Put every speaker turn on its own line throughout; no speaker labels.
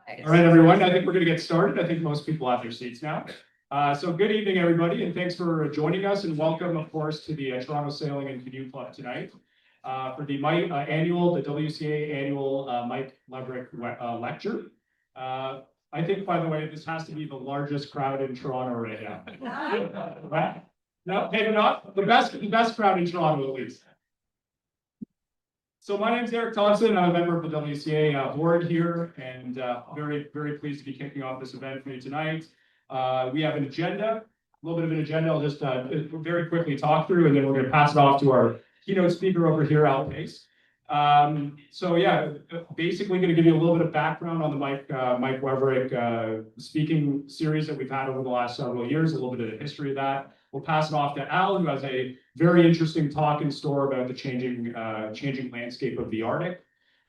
All right, everyone, I think we're going to get started. I think most people have their seats now. So good evening, everybody, and thanks for joining us, and welcome, of course, to the Toronto Sailing and Canoe Club tonight for the WCA annual Mike Wevrick lecture. I think, by the way, this has to be the largest crowd in Toronto right now. Right? No, maybe not. The best crowd in Toronto, at least. So my name is Eric Thompson. I'm a member of the WCA board here, and very, very pleased to be kicking off this event for you tonight. We have an agenda, a little bit of an agenda. I'll just very quickly talk through, and then we're going to pass it off to our keynote speaker over here, Pace. So yeah, basically going to give you a little bit of background on the Mike Wevrick speaking series that we've had over the last several years, a little bit of the history of that. We'll pass it off to Al, who has a very interesting talk in store about the changing landscape of the Arctic.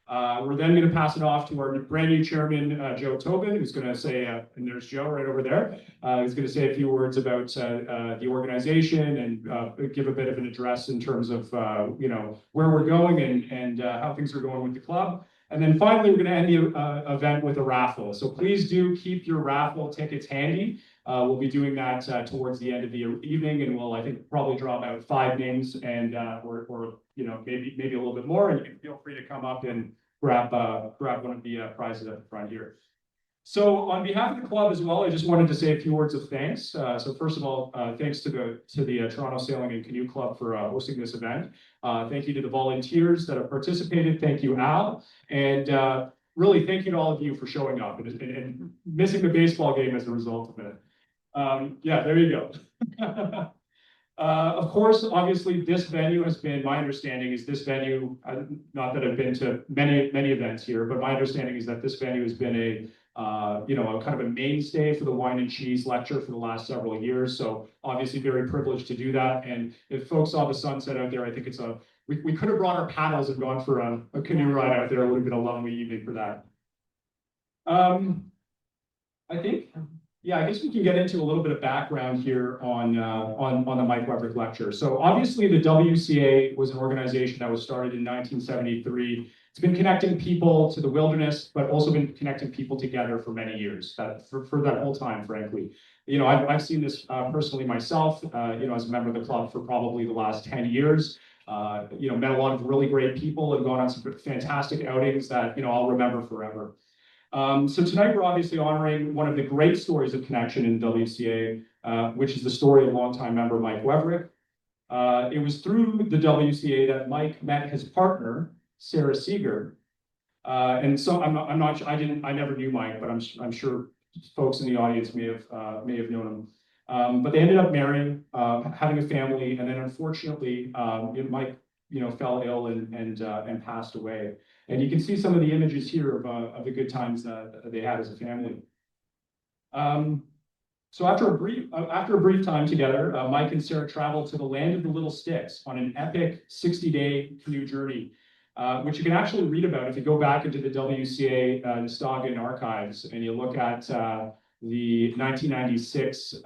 We're then going to pass it off to our brand new chairman, Joe Tobin, who's going to say, and there's Joe right over there, who's going to say a few words about the organization and give a bit of an address in terms of where we're going and how things are going with the club. And then finally, we're going to end the event with a raffle. So please do keep your raffle tickets handy. We'll be doing that towards the end of the evening, and we'll, I think, probably draw about 5 names, and or maybe a little bit more. And you can feel free to come up and grab one of the prizes at the front here. So on behalf of the club as well, I just wanted to say a few words of thanks. So first of all, thanks to the Toronto Sailing and Canoe Club for hosting this event. Thank you to the volunteers that have participated. Thank you, Al, and really thank you to all of you for showing up and missing the baseball game as a result of it. Yeah, there you go. Of course, obviously, this venue has been, my understanding is this venue, not that I've been to many events here, but my understanding is that this venue has been a kind of a mainstay for the wine and cheese lecture for the last several years. So obviously very privileged to do that. And if folks saw the sunset out there, I think it's we could have brought our paddles and gone for a canoe ride out there. It would have been a lovely evening for that. I guess we can get into a little bit of background here on the Mike Wevrick lecture. So obviously the WCA was an organization that was started in 1973. It's been connecting people to the wilderness, but also been connecting people together for many years, for that whole time, frankly. I've seen this personally myself, as a member of the club for probably the last 10 years. Met a lot of really great people and gone on some fantastic outings that, I'll remember forever. So tonight we're obviously honoring one of the great stories of connection in WCA, which is the story of longtime member Mike Wevrick. It was through the WCA that Mike met his partner, Sarah Seeger. And so I never knew Mike, but I'm sure folks in the audience may have known him. But they ended up marrying, having a family, and then unfortunately, Mike, fell ill and passed away. And you can see some of the images here of the good times that they had as a family. So after a brief time together, Mike and Sarah traveled to the land of the Little Sticks on an epic 60-day canoe journey, which you can actually read about if you go back into the WCA Nostogan archives and you look at the 1996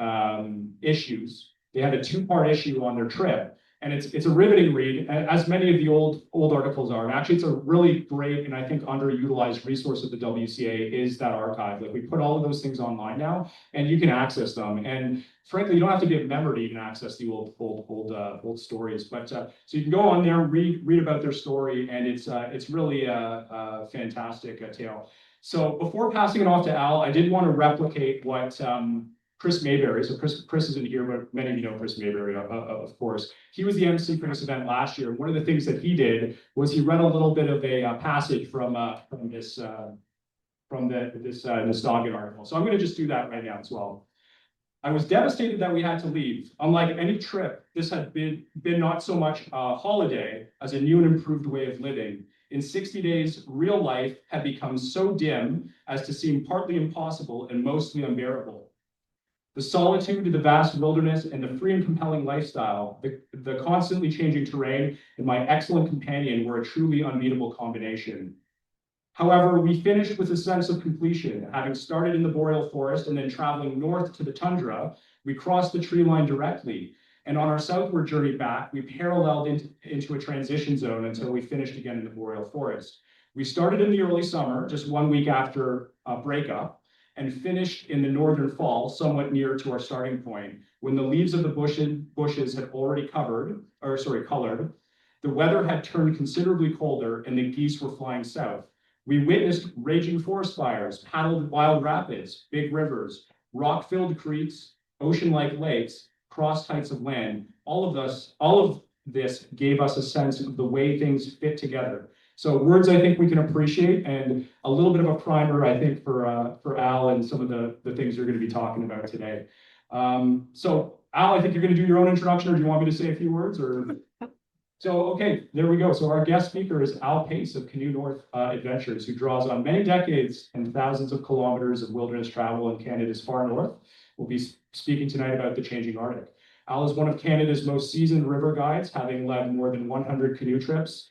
issues. They had a 2-part issue on their trip. And it's a riveting read, as many of the old articles are. And actually, it's a really great and I think underutilized resource of the WCA is that archive. Like we put all of those things online now, and you can access them. And frankly, you don't have to be a member to even access the old stories. But so you can go on there, read about their story, and it's really a fantastic tale. So before passing it off to Al, I did want to replicate what Chris Mayberry. So Chris isn't here, but many of you know Chris Mayberry, of course. He was the MC for this event last year. One of the things that he did was he read a little bit of a passage from this Nostogan article. So I'm going to just do that right now as well. I was devastated that we had to leave. Unlike any trip, this had been not so much a holiday as a new and improved way of living. In 60 days, real life had become so dim as to seem partly impossible and mostly unbearable. The solitude of the vast wilderness and the free and compelling lifestyle, the constantly changing terrain, and my excellent companion were a truly unbeatable combination. However, we finished with a sense of completion. Having started in the boreal forest and then traveling north to the tundra, we crossed the tree line directly. And on our southward journey back, we paralleled into a transition zone until we finished again in the boreal forest. We started in the early summer, just 1 week after breakup, and finished in the northern fall, somewhat near to our starting point, when the leaves of the bushes had already colored. The weather had turned considerably colder, and the geese were flying south. We witnessed raging forest fires, paddled wild rapids, big rivers, rock-filled creeks, ocean-like lakes, crossed heights of land. All of this gave us a sense of the way things fit together. So words I think we can appreciate, and a little bit of a primer, I think, for Al and some of the things you're going to be talking about today. So Al, I think you're going to do your own introduction, or do you want me to say a few words? So, okay, there we go. So our guest speaker is Al Pace of Canoe North Adventures, who draws on many decades and thousands of kilometers of wilderness travel in Canada's far north. We'll be speaking tonight about the changing Arctic. Al is one of Canada's most seasoned river guides, having led more than 100 canoe trips,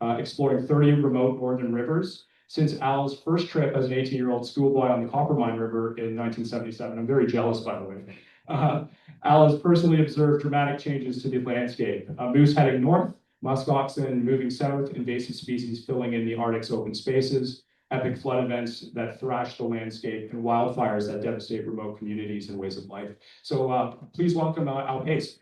exploring 30 remote northern rivers. Since Al's first trip as an 18-year-old schoolboy on the Coppermine River in 1977, I'm very jealous, by the way. Al has personally observed dramatic changes to the landscape. Moose heading north, musk oxen moving south, invasive species filling in the Arctic's open spaces, epic flood events that thrash the landscape, and wildfires that devastate remote communities and ways of life. So please welcome Al Pace.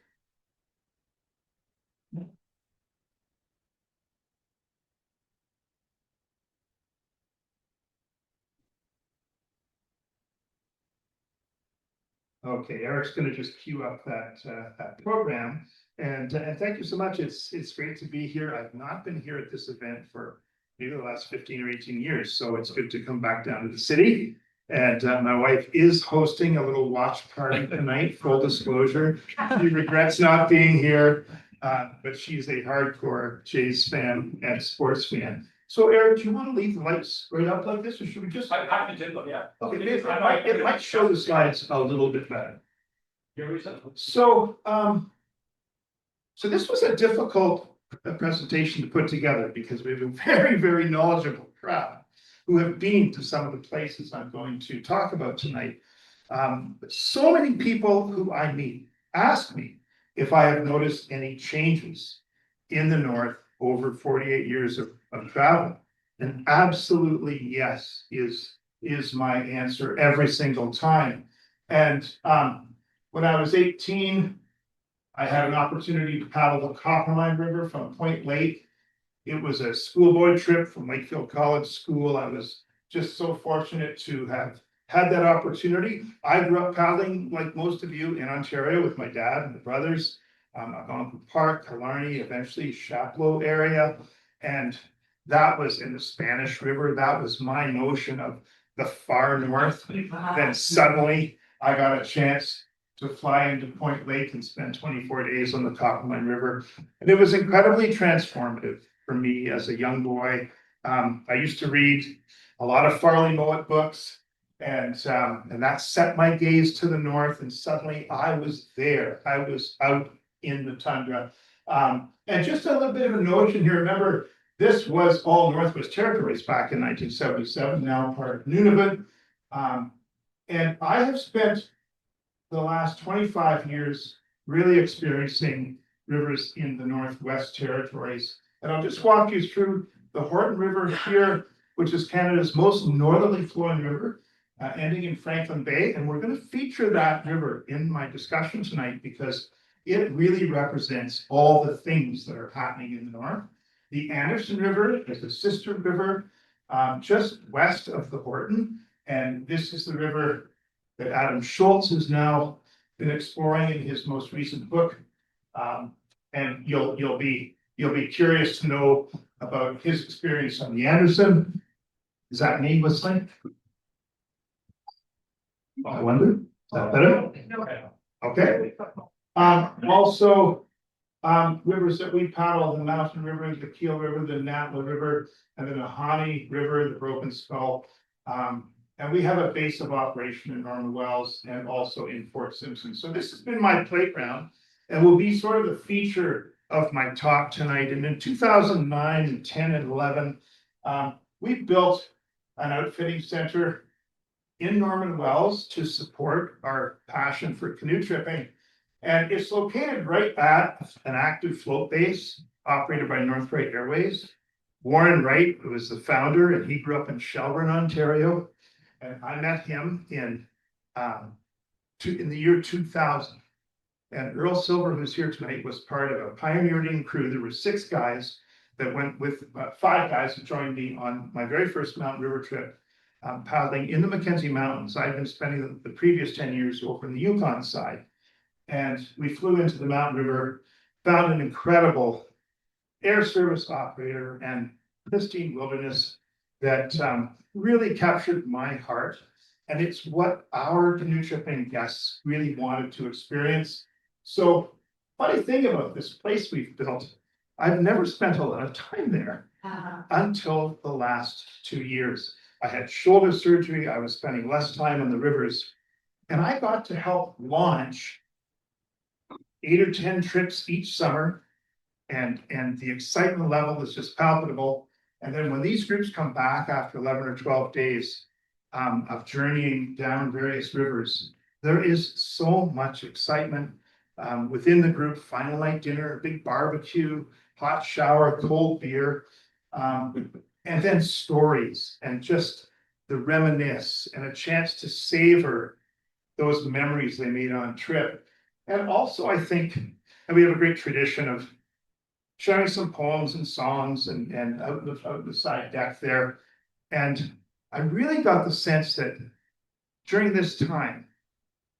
Okay, Eric's going to just queue up that program, and thank you so much. It's great to be here. I've not been here at this event for maybe the last 15 or 18 years, so it's good to come back down to the city. And my wife is hosting a little watch party tonight. Full disclosure, she regrets not being here, but she's a hardcore Jays fan and sports fan. So Eric, do you want to leave the lights right up like this, or should we just?
I can do it, yeah.
Okay, it might show the slides a little bit better. So, so this was a difficult presentation to put together because we have a very, very knowledgeable crowd who have been to some of the places I'm going to talk about tonight. But so many people who I meet ask me if I have noticed any changes in the North over 48 years of travel. And absolutely yes is my answer every single time. And when I was 18, I had an opportunity to paddle the Coppermine River from Point Lake. It was a schoolboy trip from Lakefield College School. I was just so fortunate to have had that opportunity. I grew up paddling, like most of you, in Ontario with my dad and the brothers. Algonquin Park, Killarney, eventually Chapleau area. And that was in the Spanish River. That was my notion of the far north. Then suddenly I got a chance to fly into Point Lake and spend 24 days on the Coppermine River. And it was incredibly transformative for me as a young boy. I used to read a lot of Farley Mowat books, and that set my gaze to the north, and suddenly I was there. I was out in the tundra. And just a little bit of a notion here, remember, this was all Northwest Territories back in 1977, now part of Nunavut. And I have spent the last 25 years really experiencing rivers in the Northwest Territories. And I'll just walk you through the Horton River here, which is Canada's most northerly flowing river, ending in Franklin Bay. And we're going to feature that river in my discussion tonight because it really represents all the things that are happening in the north. The Anderson River is a sister river just west of the Horton. And this is the river that Adam Schultz has now been exploring in his most recent book. And you'll be curious to know about his experience on the Anderson. Is that me whistling? I wonder. Is that better? Okay. Also, rivers that we paddle, the Mountain River, the Keel River, the Natla River, and the Nahanni River, the Broken Skull. And we have a base of operation in Norman Wells and also in Fort Simpson. So this has been my playground and will be sort of the feature of my talk tonight. And in 2009 and 10 and 11, we built an outfitting center in Norman Wells to support our passion for canoe tripping. And it's located right at an active float base operated by Northright Airways. Warren Wright, who was the founder, and he grew up in Shelburne, Ontario. And I met him in the year 2000. And Earl Silver, who's here tonight, was part of a pioneering crew. There were 6 guys that went with 5 guys who joined me on my very first Mountain River trip, paddling in the Mackenzie Mountains. I'd been spending the previous 10 years over in the Yukon side. And we flew into the Mountain River, found an incredible air service operator and pristine wilderness that really captured my heart. And it's what our canoe tripping guests really wanted to experience. So, funny thing about this place we've built, I've never spent a lot of time there until the last 2 years. I had shoulder surgery, I was spending less time on the rivers, and I got to help launch 8 or 10 trips each summer. And the excitement level is just palpable. And then when these groups come back after 11 or 12 days of journeying down various rivers, there is so much excitement within the group. Final night dinner, a big barbecue, hot shower, cold beer, and then stories and just the reminisce and a chance to savor those memories they made on trip. And also, I think, and we have a great tradition of sharing some poems and songs and out the side deck there. And I really got the sense that during this time,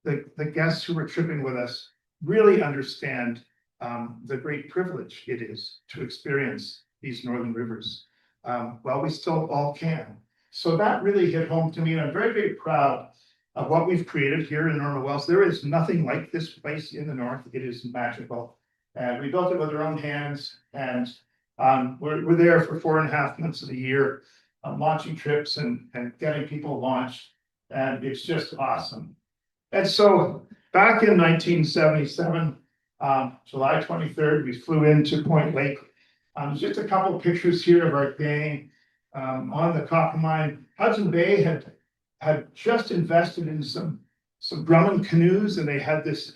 the guests who were tripping with us really understand the great privilege it is to experience these northern rivers. Well, we still all can. So that really hit home to me, and I'm very, very proud of what we've created here in Norma Wells. There is nothing like this place in the north. It is magical. And we built it with our own hands, and we're there for 4.5 months of the year, launching trips and getting people launched, and it's just awesome. And so back in 1977, July 23rd, we flew into Point Lake. There's just a couple of pictures here of our gang on the Coppermine. Hudson Bay had just invested in some Grumman canoes, and they had this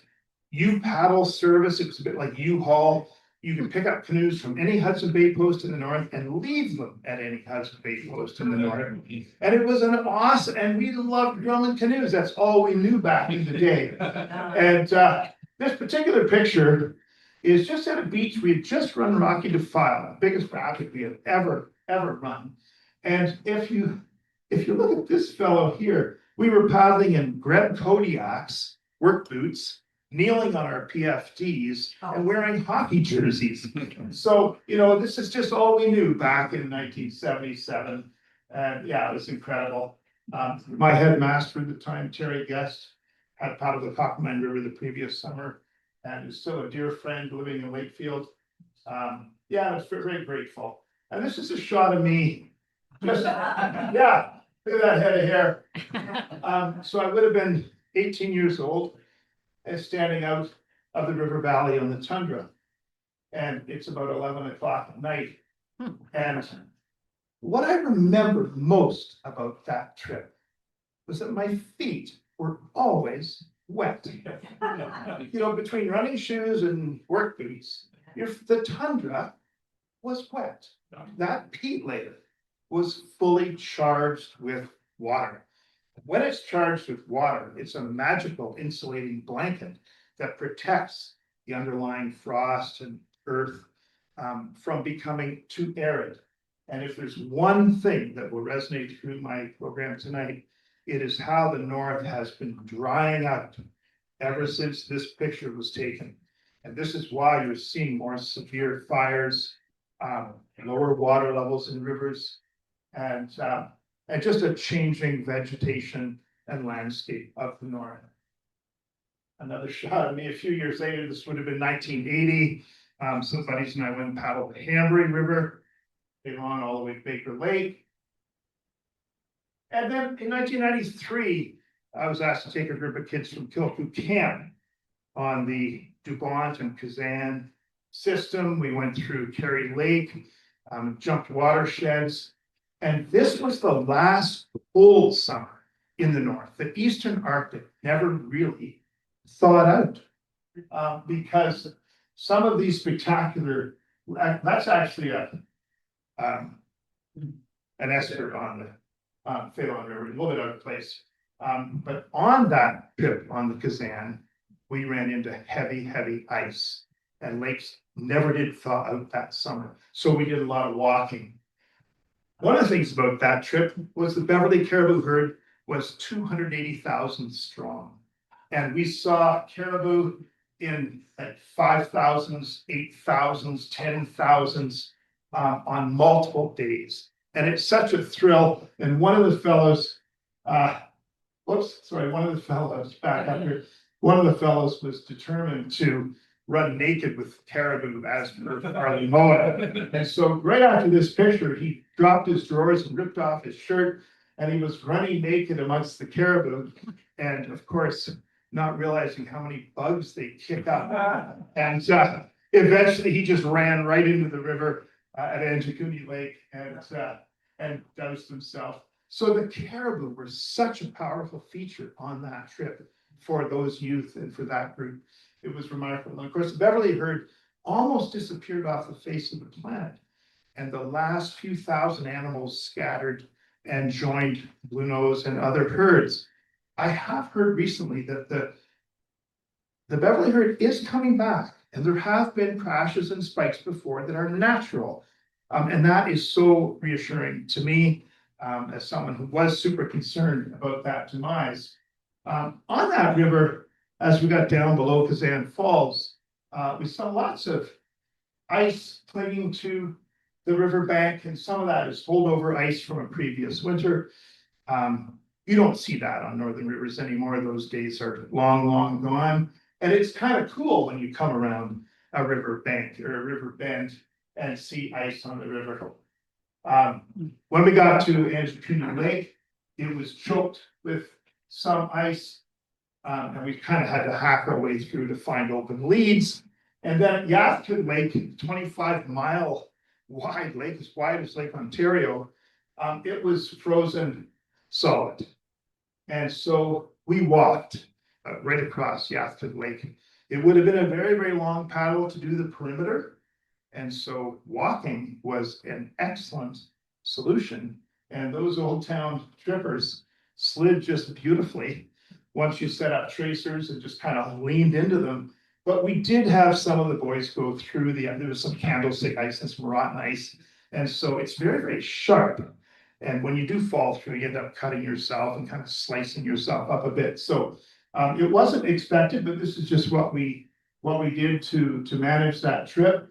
U-paddle service. It was a bit like U-Haul. You can pick up canoes from any Hudson Bay post in the north and leave them at any Hudson Bay post in the north. And it was an awesome, and we loved Grumman canoes. That's all we knew back in the day. And this particular picture is just at a beach. We had just run Rocky Defile, the biggest rapid we had ever run. And if you look at this fellow here, we were paddling in Greb Kodiak's work boots, kneeling on our PFDs and wearing hockey jerseys. So, this is just all we knew back in 1977. And yeah, it was incredible. My headmaster at the time, Terry Guest, had paddled the Coppermine River the previous summer and is still a dear friend living in Wakefield. Yeah, I was very grateful. And this is a shot of me. Yeah, look at that head of hair. So I would have been 18 years old and standing out of the river valley on the tundra. And it's about 11 o'clock at night. And what I remember most about that trip was that my feet were always wet. Between running shoes and work boots, the tundra was wet. That peat layer was fully charged with water. When it's charged with water, it's a magical insulating blanket that protects the underlying frost and earth from becoming too arid. And if there's one thing that will resonate through my program tonight, it is how the north has been drying out ever since this picture was taken. And this is why you're seeing more severe fires, lower water levels in rivers, and just a changing vegetation and landscape of the north. Another shot of me a few years later, this would have been 1980. Some buddies and I went and paddled the Hambury River, came on all the way to Baker Lake. And then in 1993, I was asked to take a group of kids from Kilkoo Camp on the Dubont and Kazan system. We went through Kerry Lake, jumped watersheds. And this was the last cold summer in the north. The Eastern Arctic never really thawed out because some of these spectacular, that's actually an ester on Phelan River, a little bit out of place. But on that trip on the Kazan, we ran into heavy ice, and lakes never did thaw out that summer. So we did a lot of walking. One of the things about that trip was the Beverly caribou herd was 280,000 strong. And we saw caribou in like 5,000s, 8,000s, 10,000s on multiple days. And it's such a thrill. And one of the fellows, one of the fellows back up here, one of the fellows was determined to run naked with caribou as per Harley Moa. And so right after this picture, he dropped his drawers and ripped off his shirt, and he was running naked amongst the caribou. And of course, not realizing how many bugs they kick up. And eventually he just ran right into the river at Anjikuni Lake and doused himself. So the caribou were such a powerful feature on that trip for those youth and for that group. It was remarkable. And of course, the Beverly herd almost disappeared off the face of the planet. And the last few thousand animals scattered and joined Blue Nose and other herds. I have heard recently that the Beverly herd is coming back, and there have been crashes and spikes before that are natural. And that is so reassuring to me as someone who was super concerned about that demise. On that river, as we got down below Kazan Falls, we saw lots of ice clinging to the riverbank, and some of that is holdover ice from a previous winter. You don't see that on northern rivers anymore. Those days are long gone. And it's kind of cool when you come around a river bank or a river bend and see ice on the river. When we got to Anjikuni Lake, it was choked with some ice. And we kind of had to hack our way through to find open leads. And then Yathkin Lake, 25-mile wide lake, as wide as Lake Ontario, it was frozen solid. And so we walked right across Yathkin Lake. It would have been a very long paddle to do the perimeter. And so walking was an excellent solution. And those Old Town trippers slid just beautifully once you set up tracers and just kind of leaned into them. But we did have some of the boys go through there was some candlestick ice and some rotten ice. And so it's very sharp. And when you do fall through, you end up cutting yourself and kind of slicing yourself up a bit. So it wasn't expected, but this is just what we did to manage that trip.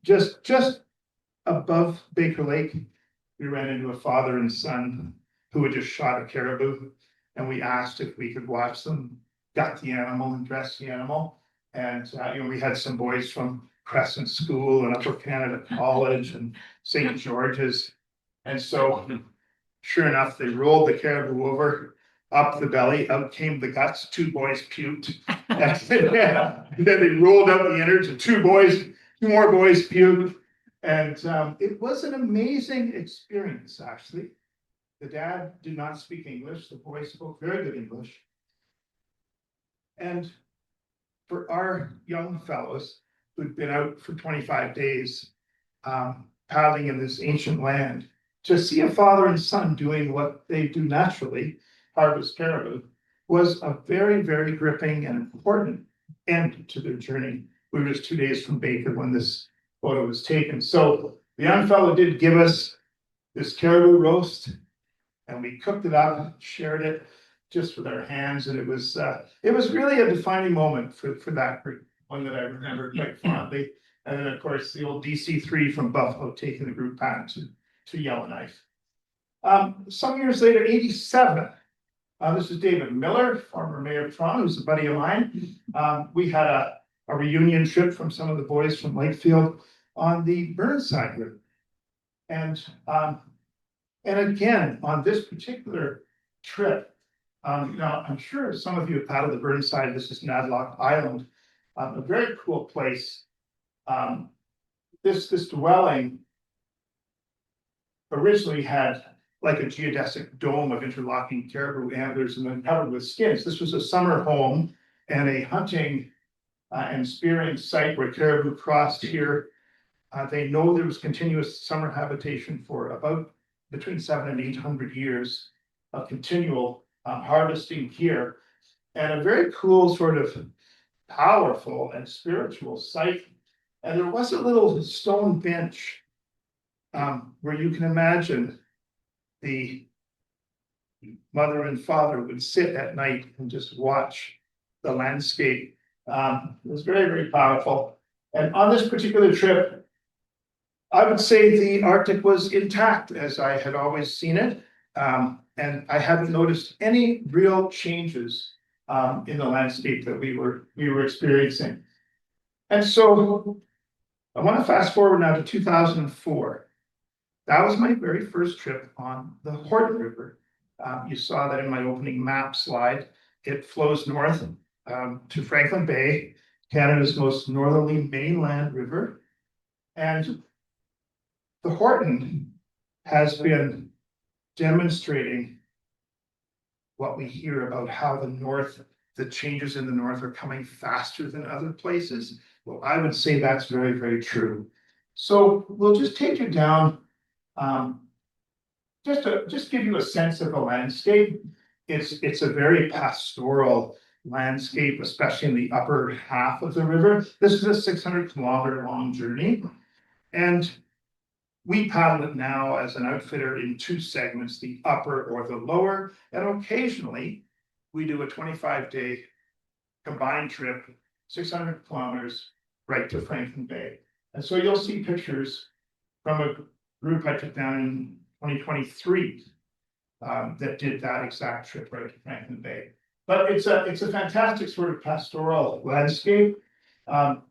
Just above Baker Lake, we ran into a father and son who had just shot a caribou, and we asked if we could watch them gut the animal and dress the animal. And we had some boys from Crescent School and Upper Canada College and St. George's. And so, sure enough, they rolled the caribou over, up the belly, out came the guts, 2 boys puked. And then they rolled out the innards, and 2 more boys puked. And it was an amazing experience, actually. The dad did not speak English. The boy spoke very good English. And for our young fellows who'd been out for 25 days, paddling in this ancient land, to see a father and son doing what they do naturally, harvest caribou, was a very gripping and important end to their journey. We were just 2 days from Baker when this photo was taken. So the young fellow did give us this caribou roast, and we cooked it up, shared it just with our hands, and it was really a defining moment for that group, one that I remember quite fondly. And then, of course, the old DC3 from Buffalo taking the group back to Yellowknife. Some years later, 87. This is David Miller, former mayor of Toronto, who's a buddy of mine. We had a reunion trip from some of the boys from Lakefield on the Burnside River. And again, on this particular trip, now I'm sure some of you have paddled the Burnside. This is Nadlock Island, a very cool place. This dwelling originally had like a geodesic dome of interlocking caribou antlers and then covered with skins. This was a summer home and a hunting and spearing site where caribou crossed here. They know there was continuous summer habitation for about between 700 and 800 years of continual harvesting here. And a very cool sort of powerful and spiritual site. And there was a little stone bench where you can imagine the mother and father would sit at night and just watch the landscape. It was very, very powerful. And on this particular trip, I would say the Arctic was intact as I had always seen it. And I hadn't noticed any real changes in the landscape that we were experiencing. And so I want to fast forward now to 2004. That was my very first trip on the Horton River. You saw that in my opening map slide. It flows north to Franklin Bay, Canada's most northerly mainland river. And the Horton has been demonstrating what we hear about how the changes in the north are coming faster than other places. Well, I would say that's very, very true. So we'll just take you down, just give you a sense of the landscape. It's a very pastoral landscape, especially in the upper half of the river. This is a 600-kilometer long journey. And we paddle it now as an outfitter in two segments, the upper or the lower, and occasionally we do a 25-day combined trip, 600 kilometers right to Franklin Bay. And so you'll see pictures from a group I took down in 2023 that did that exact trip right to Franklin Bay. But it's a fantastic sort of pastoral landscape.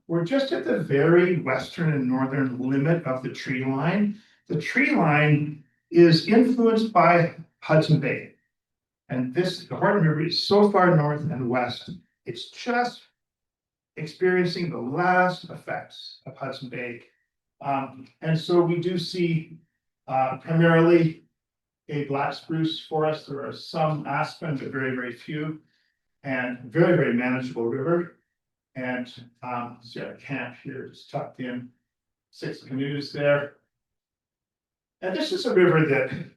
We're just at the very western and northern limit of the tree line. The tree line is influenced by Hudson Bay. And the Horton River is so far north and west, it's just experiencing the last effects of Hudson Bay. And so we do see primarily a black spruce forest. There are some aspen, but very, very few, and very, very manageable river. And see our camp here, just tucked in, 6 canoes there. And this is a river that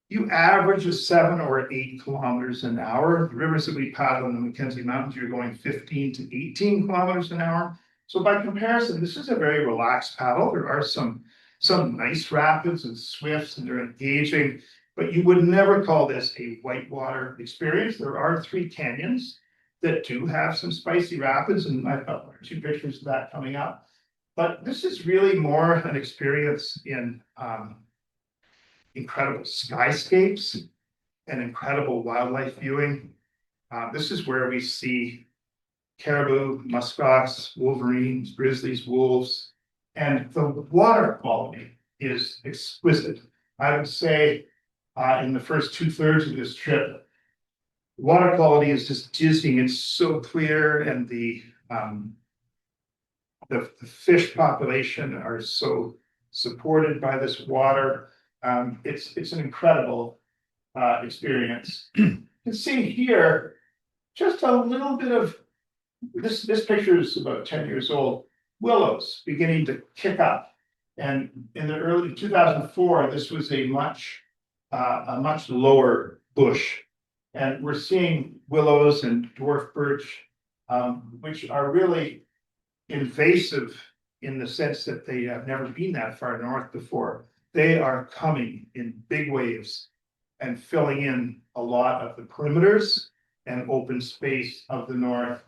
you average is 7 or 8 kilometers an hour. The rivers that we paddle in the Mackenzie Mountains, you're going 15 to 18 kilometers an hour. So by comparison, this is a very relaxed paddle. There are some nice rapids and swifts, and they're engaging, but you would never call this a whitewater experience. There are 3 canyons that do have some spicy rapids, and I've got 2 pictures of that coming up. But this is really more an experience in incredible skyscapes and incredible wildlife viewing. This is where we see caribou, muskox, wolverines, grizzlies, wolves, and the water quality is exquisite. I would say in the first 2/3 of this trip, water quality is just dizzying. It's so clear, and the fish population are so supported by this water. It's an incredible experience. You can see here just a little bit of this picture is about 10 years old. Willows beginning to kick up, and in the early 2004, this was a much lower bush. And we're seeing willows and dwarf birch, which are really invasive in the sense that they have never been that far north before. They are coming in big waves and filling in a lot of the perimeters and open space of the north.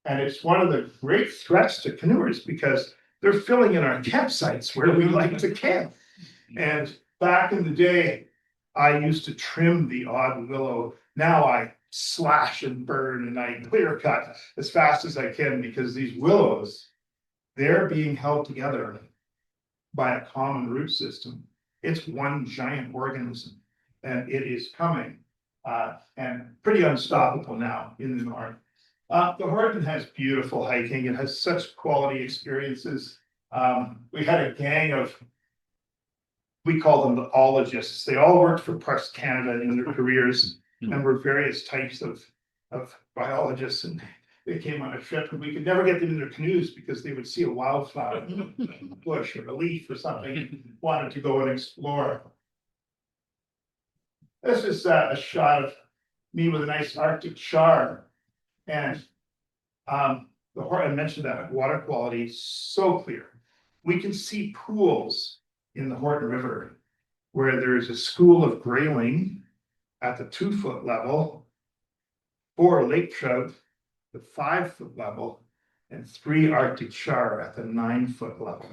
And it's one of the great threats to canoers because they're filling in our campsites where we like to camp. And back in the day, I used to trim the odd willow. Now I slash and burn and I clear cut as fast as I can, because these willows, they're being held together by a common root system. It's one giant organism, and it is coming and pretty unstoppable now in the north. The Horton has beautiful hiking. It has such quality experiences. We had a gang of, we call them the ologists. They all worked for Parks Canada in their careers and were various types of biologists. And they came on a trip, and we could never get them in their canoes because they would see a wildflower, a bush or a leaf or something, wanted to go and explore. This is a shot of me with a nice Arctic char. And I mentioned that water quality is so clear. We can see pools in the Horton River where there is a school of grayling at the 2-foot level, 4 lake trout, the 5-foot level, and 3 Arctic char at the 9-foot level.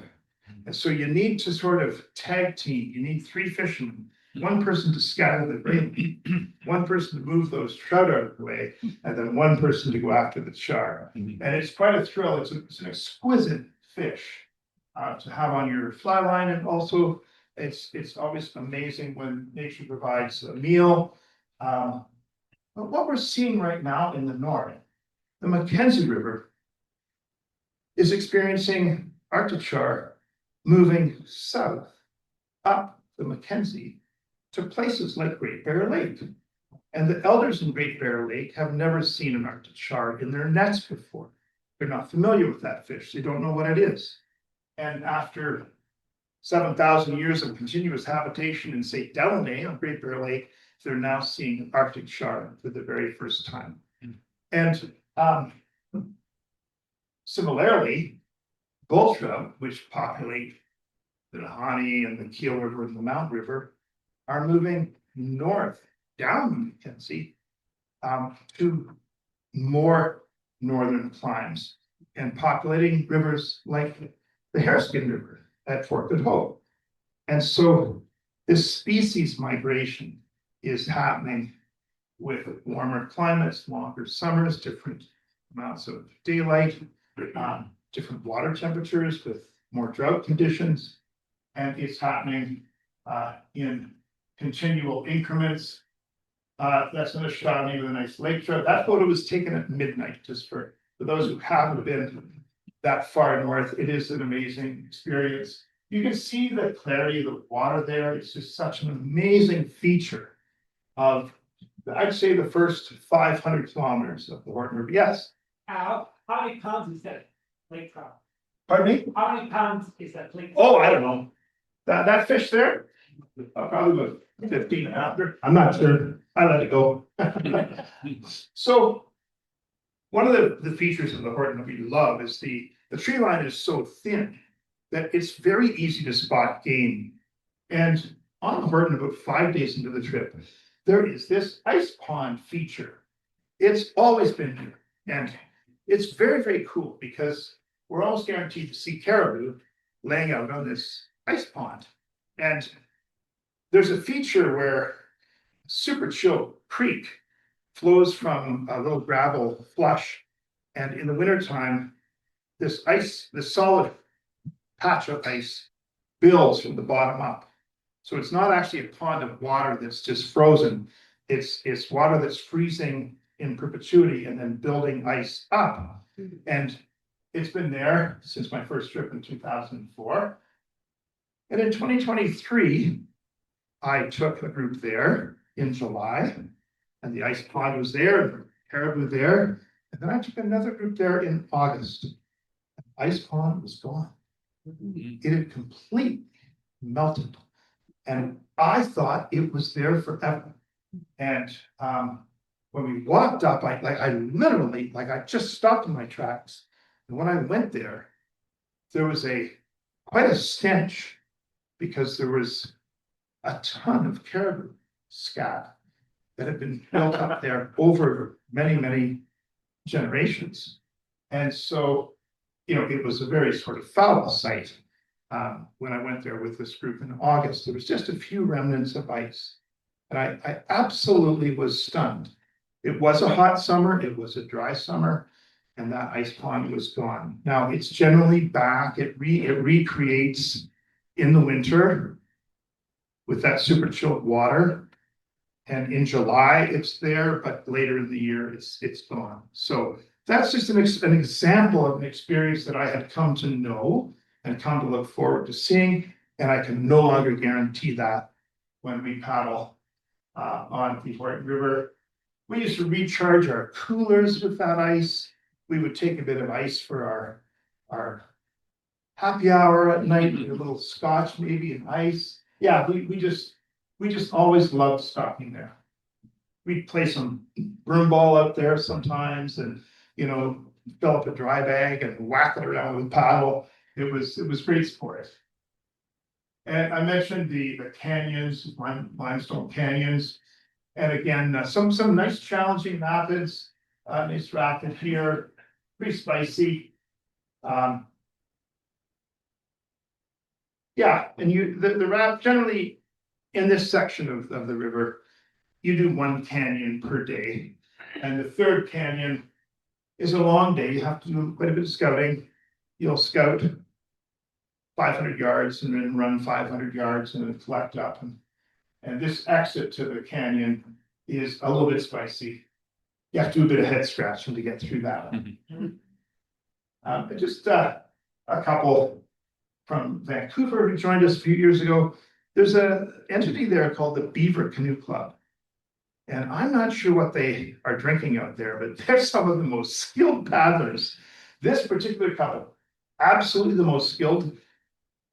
And so you need to sort of tag team. You need 3 fishermen, 1 person to scatter the grayling, 1 person to move those trout out of the way, and then 1 person to go after the char. And it's quite a thrill. It's an exquisite fish to have on your fly line, and also it's always amazing when nature provides a meal. But what we're seeing right now in the north, the Mackenzie River is experiencing Arctic char moving south up the Mackenzie to places like Great Bear Lake. And the elders in Great Bear Lake have never seen an Arctic char in their nets before. They're not familiar with that fish. They don't know what it is. And after 7,000 years of continuous habitation in, say, Delaunay on Great Bear Lake, they're now seeing Arctic char for the very first time. And similarly, bull trout, which populate the Nahanni and the Keel River and the Mount River, are moving north down the Mackenzie to more northern climes and populating rivers like the Hareskin River at Fort Good Hope. And so this species migration is happening with warmer climates, longer summers, different amounts of daylight, different water temperatures with more drought conditions. And it's happening in continual increments. That's another shot of me with a nice lake trout. That photo was taken at midnight, just for those who haven't been that far north. It is an amazing experience. You can see the clarity of the water there. It's just such an amazing feature of, I'd say, the first 500 kilometers of the Horton River. Yes?
How many pounds is that lake trout?
Pardon me?
How many pounds is that lake?
Oh, I don't know. That fish there? Probably about 15 after. I'm not sure. I let it go. So one of the features of the Horton that we love is the tree line is so thin that it's very easy to spot game. And on the Horton, about 5 days into the trip, there is this ice pond feature. It's always been here. And it's very, very cool because we're almost guaranteed to see caribou laying out on this ice pond. And there's a feature where Super Chill Creek flows from a little gravel flush. And in the wintertime, this solid patch of ice builds from the bottom up. So it's not actually a pond of water that's just frozen. It's water that's freezing in perpetuity and then building ice up. And it's been there since my first trip in 2004. And in 2023, I took a group there in July, and the ice pond was there, and the caribou there. And then I took another group there in August. The ice pond was gone. It had completely melted. And I thought it was there forever. And when we walked up, I literally, I just stopped in my tracks. And when I went there, there was quite a stench because there was a ton of caribou scat that had been built up there over many, many generations. And so, it was a very sort of foul sight. When I went there with this group in August, there was just a few remnants of ice. And I absolutely was stunned. It was a hot summer, it was a dry summer, and that ice pond was gone. Now it's generally back, it recreates in the winter with that super chilled water. And in July it's there, but later in the year it's gone. So that's just an example of an experience that I had come to know and come to look forward to seeing. And I can no longer guarantee that when we paddle on the Horton River. We used to recharge our coolers with that ice. We would take a bit of ice for our happy hour at night, a little scotch maybe and ice. Yeah, we we just always loved stopping there. We'd play some broom ball out there sometimes and, fill up a dry bag and whack it around with a paddle. It was great sport. And I mentioned the canyons, limestone canyons. And again, some nice challenging rapids, nice rapid here, pretty spicy. Yeah, and the rap generally in this section of the river, you do one canyon per day. And the third canyon is a long day. You have to do quite a bit of scouting. You'll scout 500 yards and then run 500 yards and then collect up. And this exit to the canyon is a little bit spicy. You have to do a bit of head scratching to get through that one. Just a couple from Vancouver who joined us a few years ago. There's an entity there called the Beaver Canoe Club. And I'm not sure what they are drinking out there, but they're some of the most skilled paddlers. This particular couple, absolutely the most skilled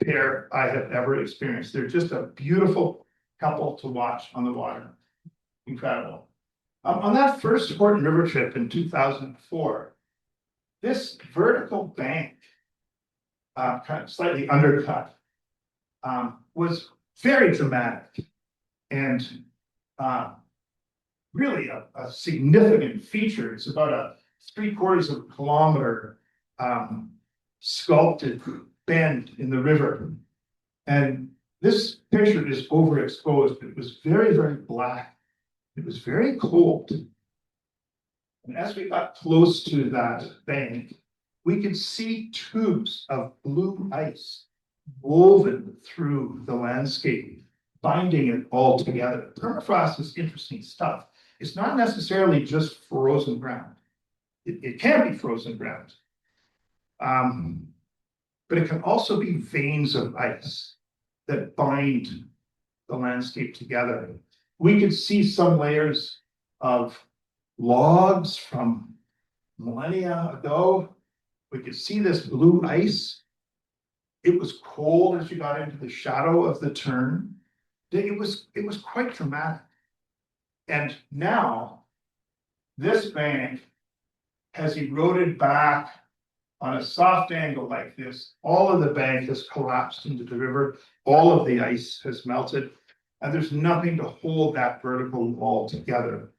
pair I have ever experienced. They're just a beautiful couple to watch on the water. Incredible. On that first Horton River trip in 2004, this vertical bank, kind of slightly undercut, was very dramatic and really a significant feature. It's about a 3/4 of a kilometer sculpted bend in the river. And this picture is overexposed. It was very, very black. It was very cold. And as we got close to that bank, we could see tubes of blue ice woven through the landscape, binding it all together. Permafrost is interesting stuff. It's not necessarily just frozen ground. It can be frozen ground. But it can also be veins of ice that bind the landscape together. We could see some layers of logs from millennia ago. We could see this blue ice. It was cold as you got into the shadow of the turn. It was quite dramatic. And now this bank has eroded back on a soft angle like this. All of the bank has collapsed into the river. All of the ice has melted, and there's nothing to hold that vertical wall together.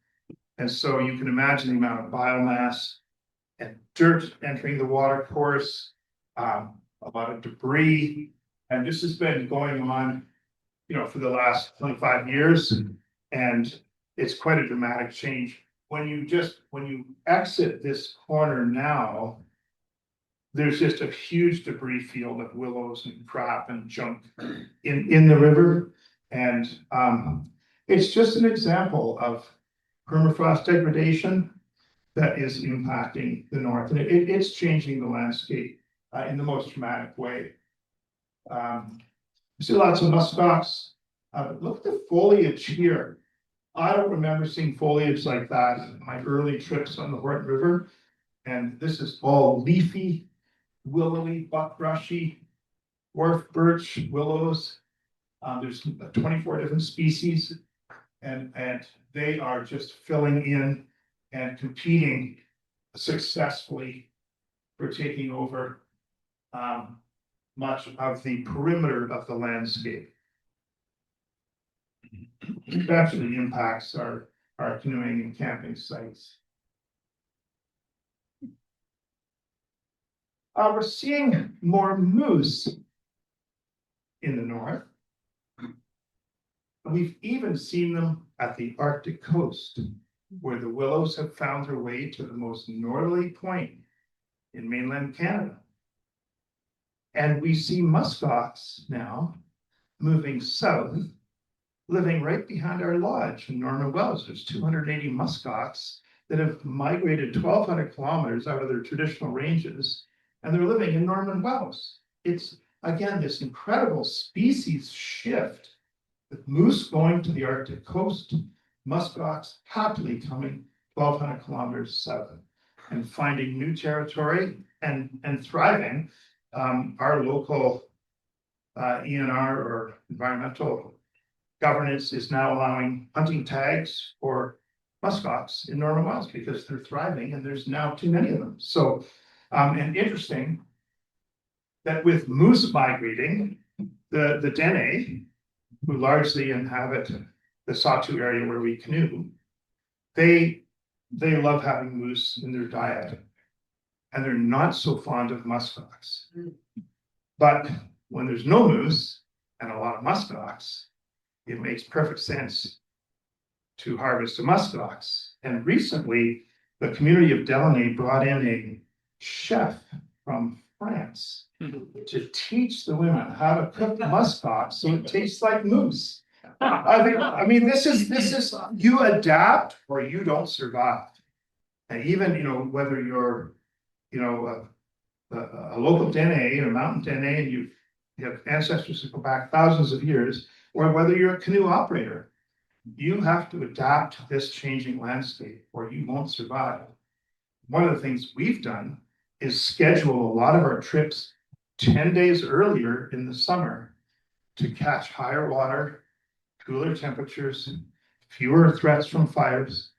And so you can imagine the amount of biomass and dirt entering the water course, a lot of debris. And this has been going on, for the last 25 years. And it's quite a dramatic change. When you exit this corner now, there's just a huge debris field of willows and crap and junk in the river. And it's just an example of permafrost degradation that is impacting the north. And it's changing the landscape in the most dramatic way. You see lots of muskox. Look at the foliage here. I don't remember seeing foliage like that in my early trips on the Horton River. And this is all leafy, willowy, buckbrushy, dwarf birch, willows. There's 24 different species, and they are just filling in and competing successfully for taking over much of the perimeter of the landscape. It actually impacts our canoeing and camping sites. We're seeing more moose in the north. We've even seen them at the Arctic coast, where the willows have found their way to the most northerly point in mainland Canada. And we see muskox now moving south, living right behind our lodge in Norman Wells. There's 280 muskox that have migrated 1,200 kilometers out of their traditional ranges, and they're living in Norman Wells. It's, again, this incredible species shift with moose going to the Arctic coast, muskox happily coming 1,200 kilometers south and finding new territory and thriving. Our local ENR or environmental governance is now allowing hunting tags for muskox in Northern Wales because they're thriving and there's now too many of them. So, and interesting that with moose migrating, the Dene, who largely inhabit the Sawtooth area where we canoe, they love having moose in their diet, and they're not so fond of muskox. But when there's no moose and a lot of muskox, it makes perfect sense to harvest a muskox. And recently, the community of Delaney brought in a chef from France to teach the women how to cook muskox so it tastes like moose. I mean, this is you adapt or you don't survive. And even, whether you're, a local Dene, a mountain Dene, and you have ancestors that go back thousands of years, or whether you're a canoe operator, you have to adapt to this changing landscape or you won't survive. One of the things we've done is schedule a lot of our trips 10 days earlier in the summer to catch higher water, cooler temperatures, fewer threats from fires.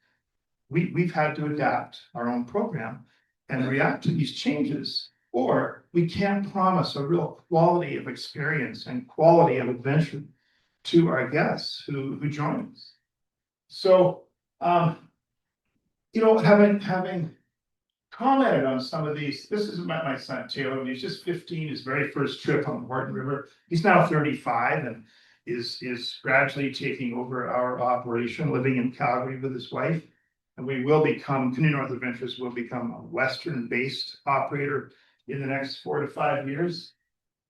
We've had to adapt our own program and react to these changes, or we can't promise a real quality of experience and quality of adventure to our guests who join us. So, having commented on some of these, this is my son Taylor, when he's just 15, his very first trip on the Horton River. He's now 35 and is gradually taking over our operation, living in Calgary with his wife. And we will become, Canoe North Adventures will become a Western-based operator in the next 4 to 5 years.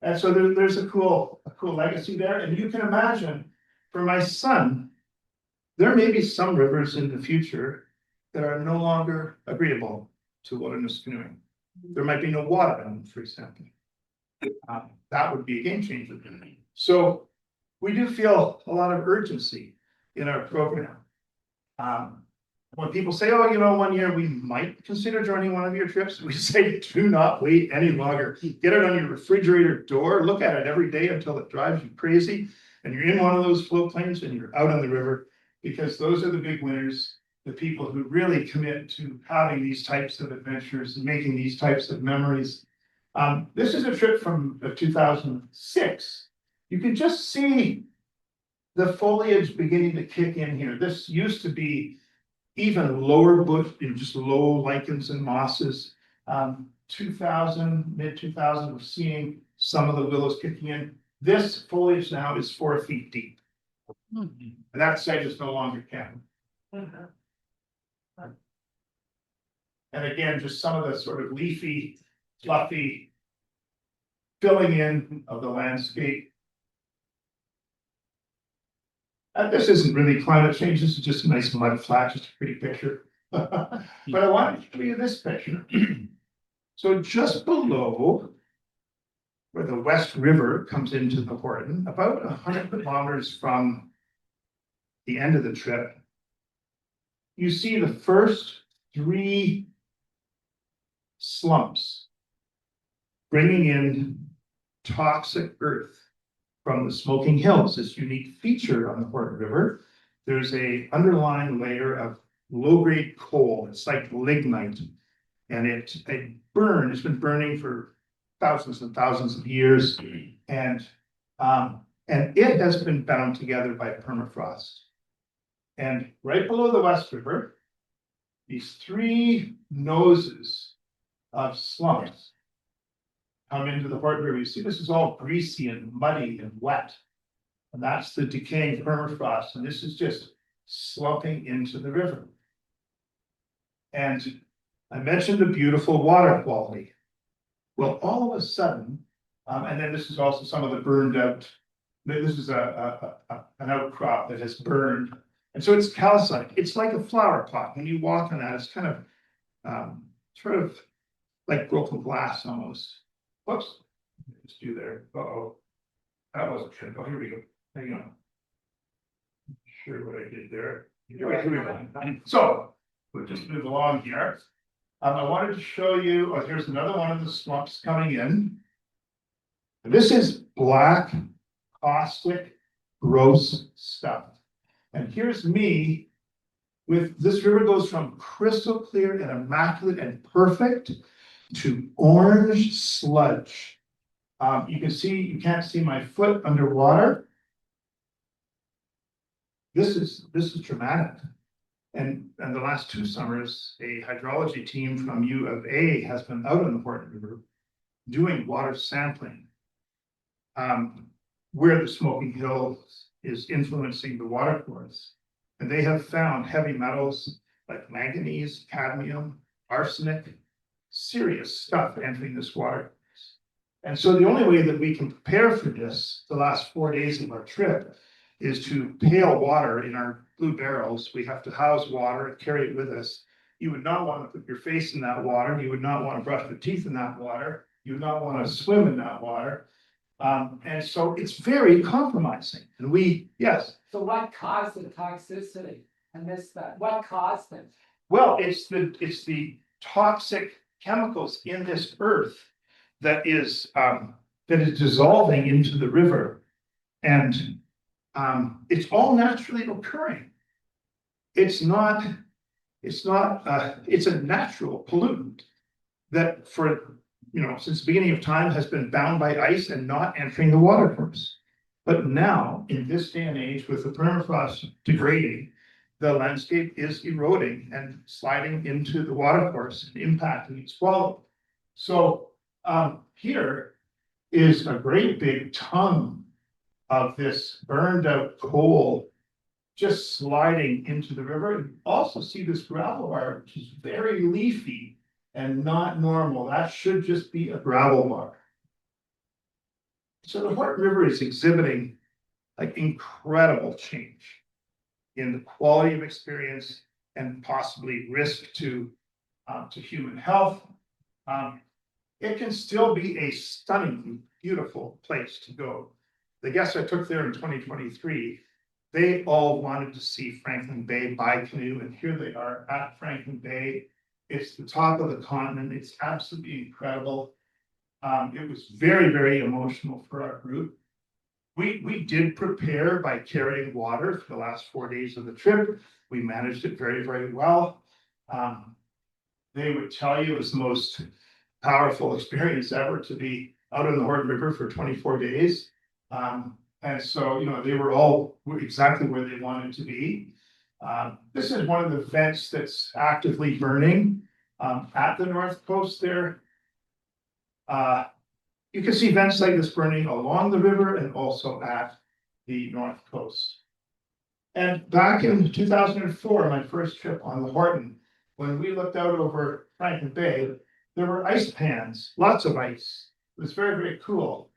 And so there's a cool legacy there. And you can imagine, for my son, there may be some rivers in the future that are no longer agreeable to wilderness canoeing. There might be no water on them, for example. That would be a game changer. So we do feel a lot of urgency in our program. When people say, oh, 1 year we might consider joining one of your trips, we say, do not wait any longer. Get it on your refrigerator door, look at it every day until it drives you crazy. And you're in one of those float planes and you're out on the river, because those are the big winners, the people who really commit to having these types of adventures and making these types of memories. This is a trip from 2006. You can just see the foliage beginning to kick in here. This used to be even lower bush, just low lichens and mosses. 2000, mid-2000, we're seeing some of the willows kicking in. This foliage now is 4 feet deep. And that site is no longer camped. And again, just some of the sort of leafy, fluffy filling in of the landscape. This isn't really climate change, this is just a nice mud flat, just a pretty picture. But I wanted to show you this picture. So just below where the West River comes into the Horton, about 100 kilometers from the end of the trip, you see the first 3 slumps bringing in toxic earth from the Smoking Hills. This unique feature on the Horton River. There's a underlying layer of low-grade coal. It's like lignite, and it burned. It's been burning for thousands and thousands of years, and it has been bound together by permafrost. And right below the West River, these 3 noses of slumps come into the Horton River. You see, this is all greasy and muddy and wet. And that's the decaying permafrost. And this is just slumping into the river. And I mentioned the beautiful water quality. Well, all of a sudden, and then this is also some of the burned out, this is an outcrop that has burned. And so it's calcite. It's like a flower pot. When you walk on that, it's kind of sort of like broken glass almost. Whoops. Let's do there. Uh-oh. That wasn't good. Oh, here we go. Hang on. Not sure what I did there. Here we go. So we'll just move along here. I wanted to show you, here's another one of the slumps coming in. This is black, caustic gross stuff. And here's me with, this river goes from crystal clear and immaculate and perfect to orange sludge. You can see, you can't see my foot underwater. This is dramatic. And the last 2 summers, a hydrology team from U of A has been out on the Horton River doing water sampling, where the Smoking Hills is influencing the water course. And they have found heavy metals like manganese, cadmium, arsenic, serious stuff entering this water. And so the only way that we can prepare for this, the last 4 days of our trip, is to pail water in our blue barrels. We have to house water and carry it with us. You would not want to put your face in that water. You would not want to brush your teeth in that water. You would not want to swim in that water. And so it's very compromising. And yes.
So what caused the toxicity? I missed that. What caused it?
Well, it's the toxic chemicals in this earth that is dissolving into the river. And it's all naturally occurring. It's a natural pollutant that since the beginning of time has been bound by ice and not entering the water course. But now, in this day and age, with the permafrost degrading, the landscape is eroding and sliding into the water course and impacting its quality. So here is a great big tongue of this burned out coal just sliding into the river. You also see this gravel bar, which is very leafy and not normal. That should just be a gravel bar. So the Horton River is exhibiting like incredible change in the quality of experience and possibly risk to human health. It can still be a stunningly beautiful place to go. The guests I took there in 2023, they all wanted to see Franklin Bay by canoe, and here they are at Franklin Bay. It's the top of the continent. It's absolutely incredible. It was very, very emotional for our group. We did prepare by carrying water for the last 4 days of the trip. We managed it very, very well. They would tell you it was the most powerful experience ever to be out on the Horton River for 24 days. And so, they were all exactly where they wanted to be. This is one of the vents that's actively burning at the north coast there. You can see vents like this burning along the river and also at the north coast. And back in 2004, my first trip on the Horton, when we looked out over Franklin Bay, there were ice pans, lots of ice. It was very, very cool.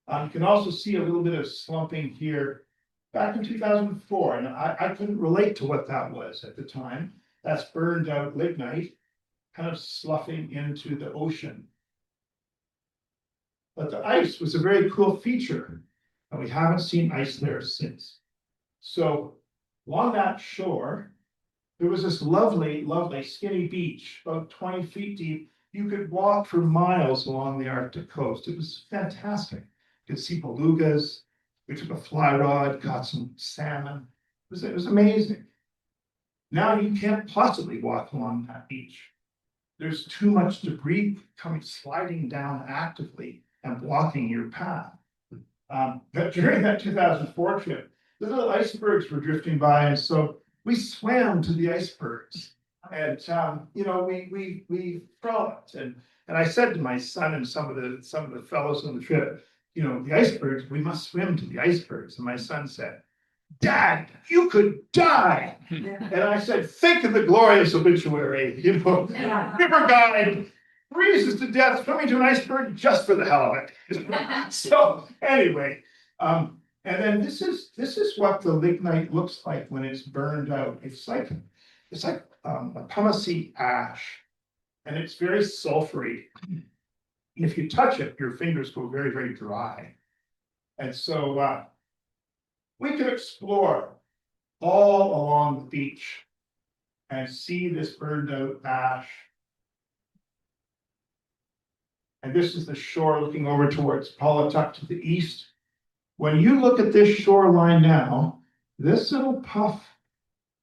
You can also see a little bit of slumping here back in 2004, and I couldn't relate to what that was at the time. That's burned out lignite, kind of sloughing into the ocean. But the ice was a very cool feature, and we haven't seen ice there since. So along that shore, there was this lovely, lovely skinny beach, about 20 feet deep. You could walk for miles along the Arctic coast. It was fantastic. You could see belugas. We took a fly rod, caught some salmon. It was amazing. Now you can't possibly walk along that beach. There's too much debris sliding down actively and blocking your path. But during that 2004 trip, the little icebergs were drifting by, and so we swam to the icebergs. And we frolicked, and I said to my son and some of the fellows on the trip, the icebergs, we must swim to the icebergs. And my son said, "Dad, you could die." And I said, "Think of the glorious obituary, river guide freezes to death swimming to an iceberg just for the hell of it." So anyway, and then this is what the lignite looks like when it's burned out. It's like a pumice ash, and it's very sulfury. If you touch it, your fingers go very, very dry. And so we could explore all along the beach and see this burned out ash. And this is the shore looking over towards Paulatuck to the east, When you look at this shoreline now, this little puff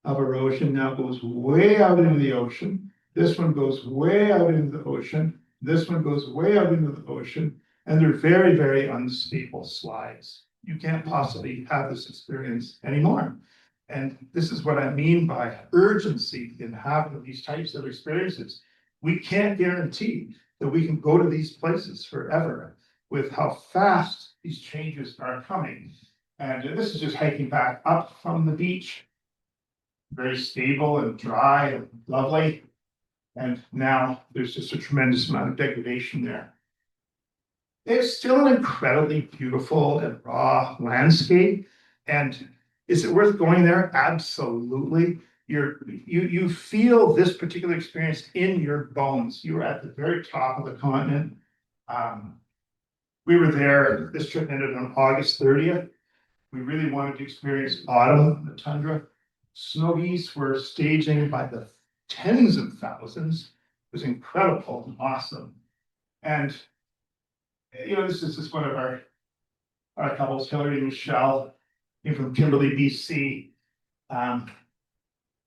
of erosion now goes way out into the ocean. This one goes way out into the ocean. This one goes way out into the ocean. And they're very, very unstable slides. You can't possibly have this experience anymore. And this is what I mean by urgency in having these types of experiences. We can't guarantee that we can go to these places forever with how fast these changes are coming. And this is just hiking back up from the beach. Very stable and dry and lovely. And now there's just a tremendous amount of degradation there. It's still an incredibly beautiful and raw landscape. And is it worth going there? Absolutely. You feel this particular experience in your bones. You are at the very top of the continent. We were there, this trip ended on August 30th. We really wanted to experience autumn, the tundra. Snow geese were staging by the tens of thousands. It was incredible and awesome. And, you know, this is just one of our couples, Hillary and Michelle, came from Kimberley, BC. And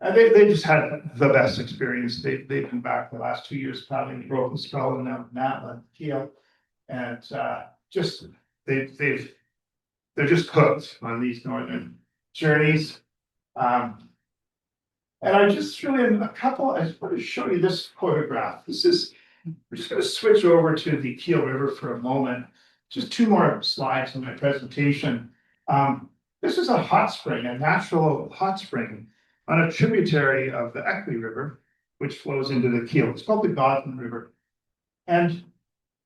they just had the best experience. They've been back the last 2 years, probably broken skull and now Natla keel. And they're just hooked on these northern journeys. And I just really, I just want to show you this photograph. We're just going to switch over to the Keel River for a moment. Just 2 more slides in my presentation. This is a hot spring, a natural hot spring on a tributary of the Equi River, which flows into the Keel. It's called the Horton River. And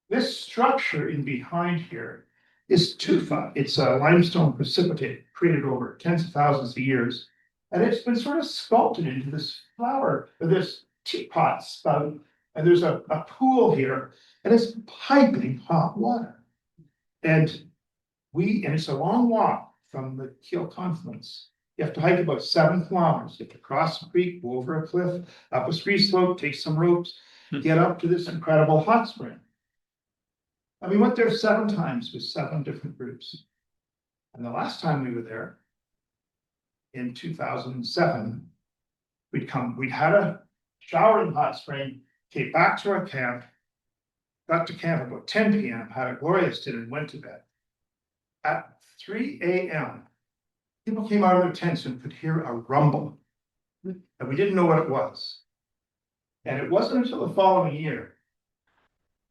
this structure in behind here is tufa. It's a limestone precipitate created over tens of thousands of years. And it's been sort of sculpted into this flower, or this teapot spout. And there's a pool here, and it's piping hot water. And it's a long walk from the Keel confluence. You have to hike about 7 kilometers. You have to cross a creek, go over a cliff, up a ski slope, take some ropes, get up to this incredible hot spring. And we went there 7 times with 7 different groups. And the last time we were there, in 2007, we'd had a shower in the hot spring, came back to our camp, got to camp about 10 p.m., had a glorious dinner, and went to bed. At 3 a.m., people came out of their tents and could hear a rumble, and we didn't know what it was. And it wasn't until the following year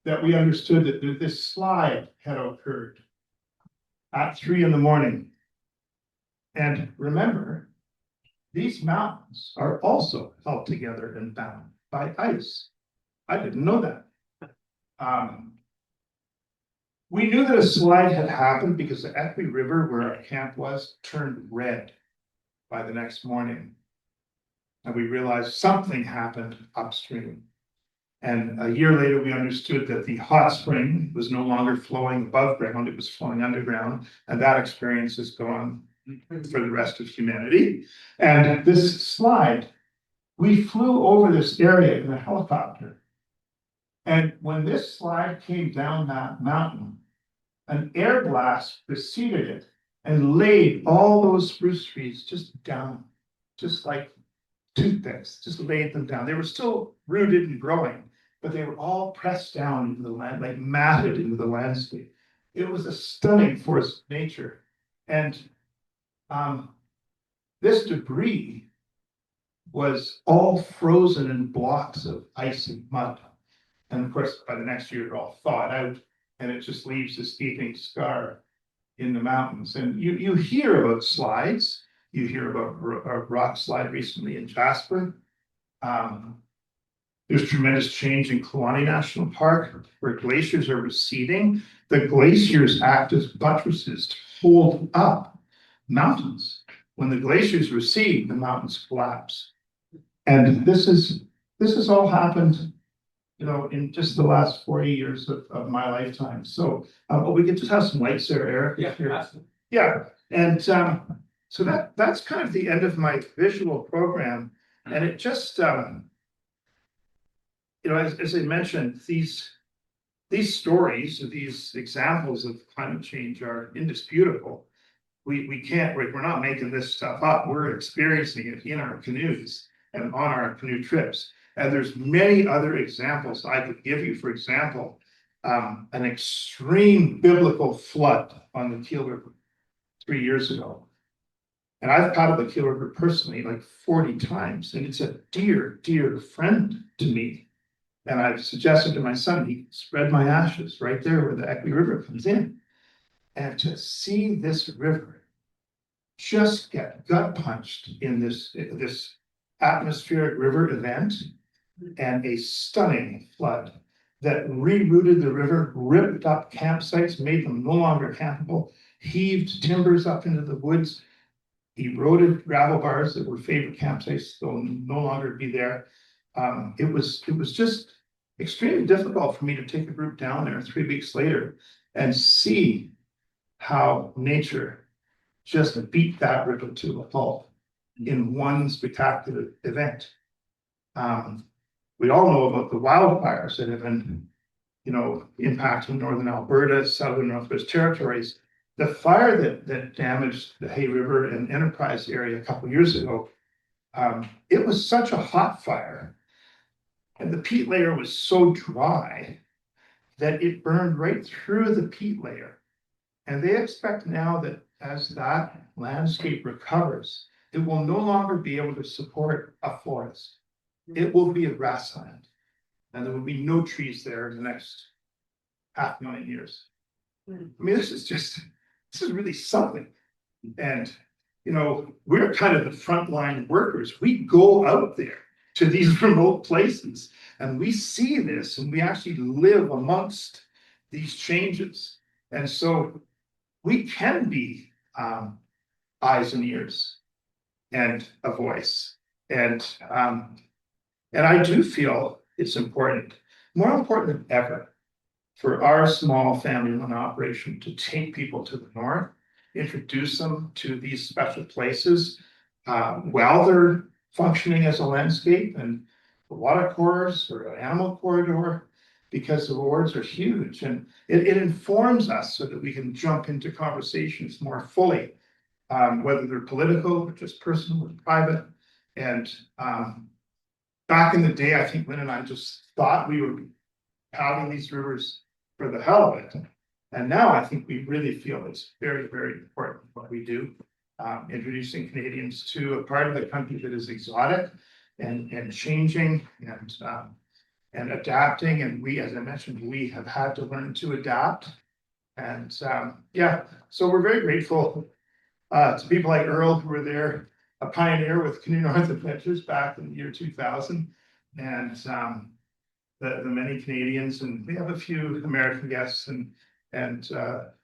that we understood that this slide had occurred at 3 in the morning. And remember, these mountains are also held together and bound by ice. I didn't know that. We knew that a slide had happened because the Equi River, where our camp was, turned red by the next morning. And we realized something happened upstream. And a year later, we understood that the hot spring was no longer flowing above ground, it was flowing underground. And that experience is gone for the rest of humanity. And this slide, we flew over this area in a helicopter. And when this slide came down that mountain, an air blast preceded it and laid all those spruce trees just down, just like toothpicks, just laid them down. They were still rooted and growing, but they were all pressed down into the land, like matted into the landscape. It was a stunning force of nature. And this debris was all frozen in blocks of ice and mud. And of course, by the next year, it all thawed out, and it just leaves this gaping scar in the mountains. And you hear about slides. You hear about a rock slide recently in Jasper. There's tremendous change in Kluane National Park, where glaciers are receding. The glaciers act as buttresses to hold up mountains. When the glaciers recede, the mountains collapse. And this has all happened, you know, in just the last 40 years of my lifetime. So we could just have some lights there, Eric. Yeah. And so that's kind of the end of my visual program. And it just, you know, as I mentioned, these these stories, these examples of climate change are indisputable. We can't, we're not making this stuff up. We're experiencing it in our canoes and on our canoe trips. And there's many other examples I could give you. For example, an extreme biblical flood on the Keel River 3 years ago. And I've paddled the Keel River personally like 40 times, and it's a dear, dear friend to me. And I've suggested to my son, he spread my ashes right there where the Equi River comes in. And to see this river just get gut punched in this atmospheric river event, and a stunning flood that rerouted the river, ripped up campsites, made them no longer campable, heaved timbers up into the woods, eroded gravel bars that were favorite campsites, they'll no longer be there. It was just extremely difficult for me to take a group down there 3 weeks later and see how nature just beat that river to a pulp in one spectacular event. We all know about the wildfires that have been, impacting northern Alberta, southern Northwest Territories. The fire that damaged the Hay River and Enterprise area a couple of years ago, it was such a hot fire, and the peat layer was so dry that it burned right through the peat layer. And they expect now that as that landscape recovers, it will no longer be able to support a forest. It will be a grassland, and there will be no trees there in the next 500,000 years. I mean, this is really something. And, we're kind of the frontline workers. We go out there to these remote places and we see this, and we actually live amongst these changes. And so we can be eyes and ears and a voice. And I do feel it's important, more important than ever, for our small family-run operation to take people to the north, introduce them to these special places while they're functioning as a landscape and a water course or an animal corridor, because the rewards are huge, and it informs us so that we can jump into conversations more fully, whether they're political or just personal or private. And back in the day, I think Lin and I just thought we were paddling these rivers for the hell of it. And now I think we really feel it's very, very important what we do, introducing Canadians to a part of the country that is exotic and changing and adapting. And we, as I mentioned, we have had to learn to adapt. And so we're very grateful to people like Earl, who were there, a pioneer with Canoe North Adventures back in the year 2000, and the many Canadians, and we have a few American guests and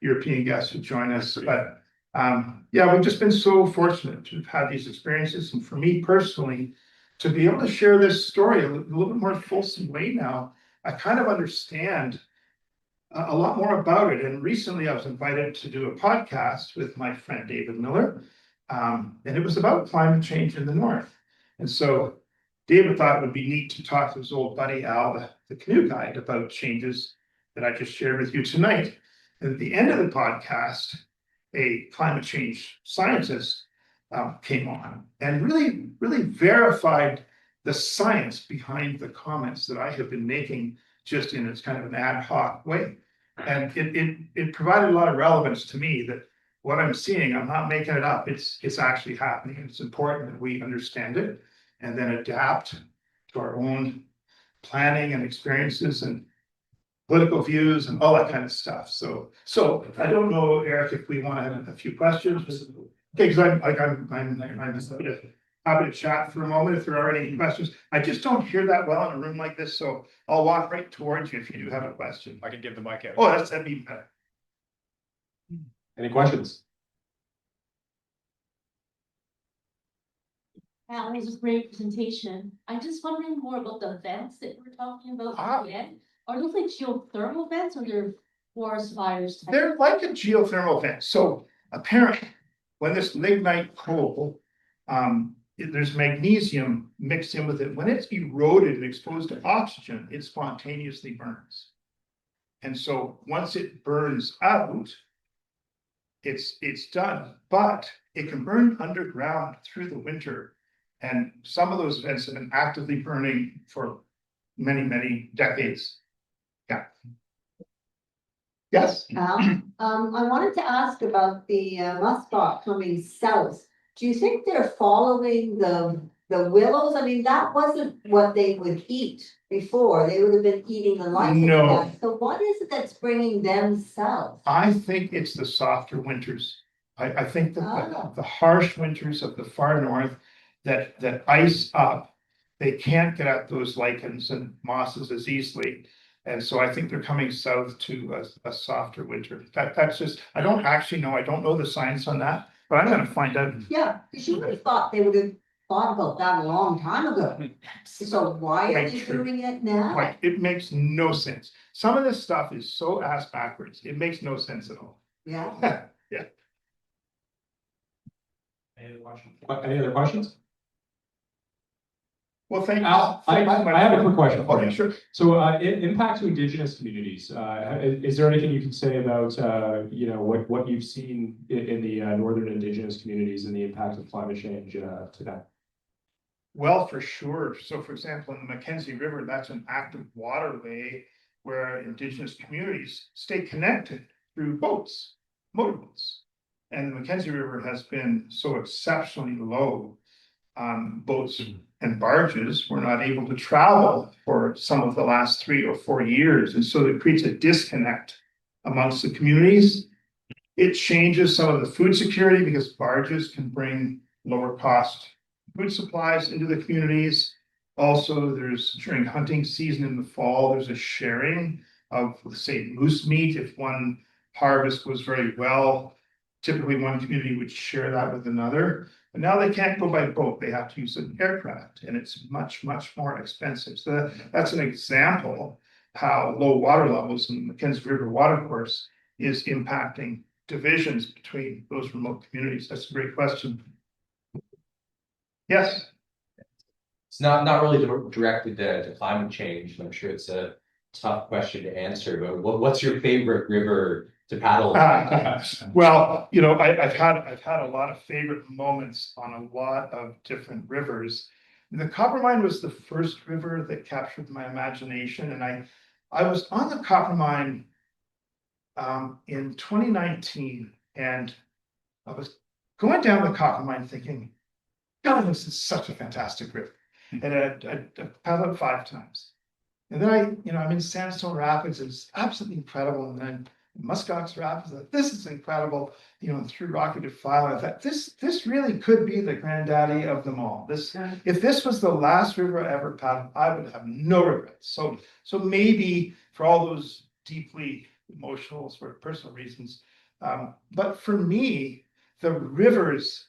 European guests who join us. But we've just been so fortunate to have had these experiences, and for me personally, to be able to share this story a little bit more fulsome way now. I kind of understand a lot more about it. And recently I was invited to do a podcast with my friend David Miller, and it was about climate change in the north. And so David thought it would be neat to talk to his old buddy Al, the canoe guide, about changes that I just shared with you tonight. And at the end of the podcast, a climate change scientist came on and really verified the science behind the comments that I have been making, just in its kind of an ad hoc way. And it provided a lot of relevance to me that what I'm seeing, I'm not making it up. It's actually happening. It's important that we understand it and then adapt to our own planning and experiences and political views and all that kind of stuff. So I don't know, Eric, if we want to have a few questions. Okay, because I'm happy to chat for a moment if there are any questions. I just don't hear that well in a room like this, so I'll walk right towards you if you do have a question.
I can give the mic out.
Oh, that'd be better.
Any questions?
That was a great presentation. I'm just wondering more about the vents that we're talking about at the end. Are those like geothermal vents, or they're forest fires?
They're like a geothermal vent. So apparently, when this lignite coal, there's magnesium mixed in with it. When it's eroded and exposed to oxygen, it spontaneously burns. And so once it burns out, it's done, but it can burn underground through the winter. And some of those vents have been actively burning for many, many decades. Yeah. Yes.
I wanted to ask about the muskrat coming south. Do you think they're following the willows? I mean, that wasn't what they would eat before. They would have been eating the life of
No.
that. So what is it that's bringing them south?
I think it's the softer winters. I think that
Ah.
the harsh winters of the far north that ice up, they can't get at those lichens and mosses as easily. And so I think they're coming south to a softer winter. That's just, I don't actually know. I don't know the science on that, but I'm gonna find out.
Yeah, because you would have thought they would have thought about that a long time ago. So why are
Quite
they
true.
doing it now?
Like, it makes no sense. Some of this stuff is so ass backwards. It makes no sense at all.
Yeah.
Any other questions?
Well, thank you.
Al, I have a quick question for
Okay,
you.
sure.
So, impact to Indigenous communities, is there anything you can say about, what you've seen in the northern Indigenous communities and the impact of climate change, to that?
Well, for sure. So for example, in the Mackenzie River, that's an active waterway where Indigenous communities stay connected through boats, motorboats. And the Mackenzie River has been so exceptionally low. Boats and barges were not able to travel for some of the last 3 or 4 years. And so it creates a disconnect amongst the communities. It changes some of the food security because barges can bring lower cost food supplies into the communities. Also, there's during hunting season in the fall, there's a sharing of, say, moose meat. If one harvest goes very well, typically one community would share that with another. But now they can't go by boat. They have to use an aircraft, and it's much, much more expensive. So that's an example how low water levels in the Mackenzie River watercourse is impacting divisions between those remote communities. That's a great question. Yes.
It's not really directed to climate change, and I'm sure it's a tough question to answer, but what's your favorite river to paddle?
Well, I've had a lot of favorite moments on a lot of different rivers. The Coppermine was the first river that captured my imagination, and I was on the Coppermine in 2019, and I was going down the Coppermine thinking, God, this is such a fantastic river. And I paddled 5 times. And then I'm in Sandstone Rapids, it's absolutely incredible. And then Muskox Rapids, this is incredible, through Rocky Defile. I thought this really could be the granddaddy of them all. If this was the last river I ever paddled, I would have no regrets. So maybe for all those deeply emotional, sort of personal reasons. But for me, the rivers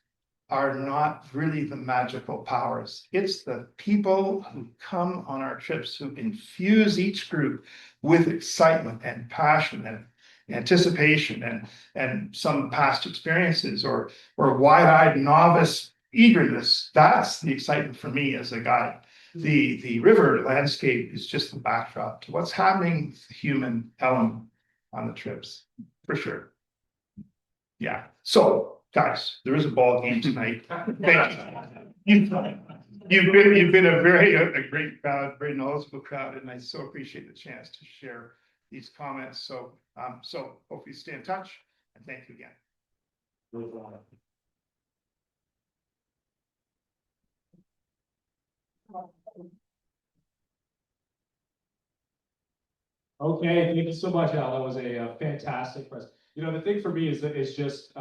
are not really the magical powers. It's the people who come on our trips who infuse each group with excitement and passion and anticipation and some past experiences or wide-eyed novice eagerness. That's the excitement for me as a guide. The river landscape is just the backdrop to what's happening with the human element on the trips, for sure. Yeah. So, guys, there is a ball game tonight. Thank you. You've been a great crowd, very knowledgeable crowd, and I so appreciate the chance to share these comments. So hopefully stay in touch, and thank you again.
Okay, thank you so much, Al. That was a fantastic presentation. The thing for me is that it's just,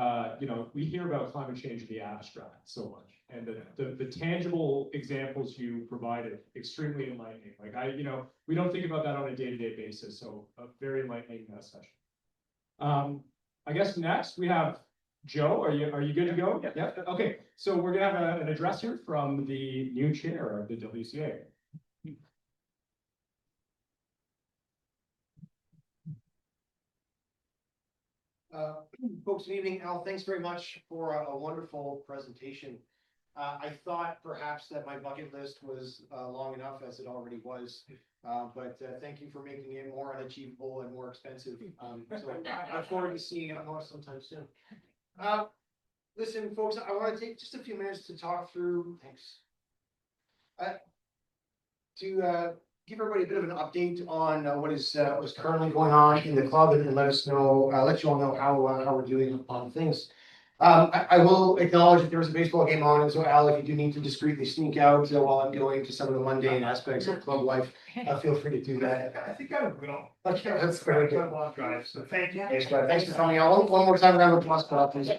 we hear about climate change in the abstract so much. And the tangible examples you provided, extremely enlightening. Like we don't think about that on a day-to-day basis. So a very enlightening session. I guess next we have Joe. Are you good to go? Yeah. Okay. So we're gonna have an address here from the new chair of the WCA.
Folks, good evening. Al, thanks very much for a wonderful presentation.
I thought perhaps that my bucket list was long enough as it already was. But thank you for making it more unachievable and more expensive. So I look forward to seeing it more sometime soon. Listen, folks, I want to take just a few minutes to talk through, thanks. To give everybody a bit of an update on what is currently going on in the club and let us know, let you all know how we're doing on things. I will acknowledge that there was a baseball game on, and so Al, if you do need to discreetly sneak out while I'm going to some of the mundane aspects of club life, feel free to do that.
I think I will.
Okay, that's very
I've got
good.
a long drive, so thank you.
Thanks for coming out. One more time, round of applause, please.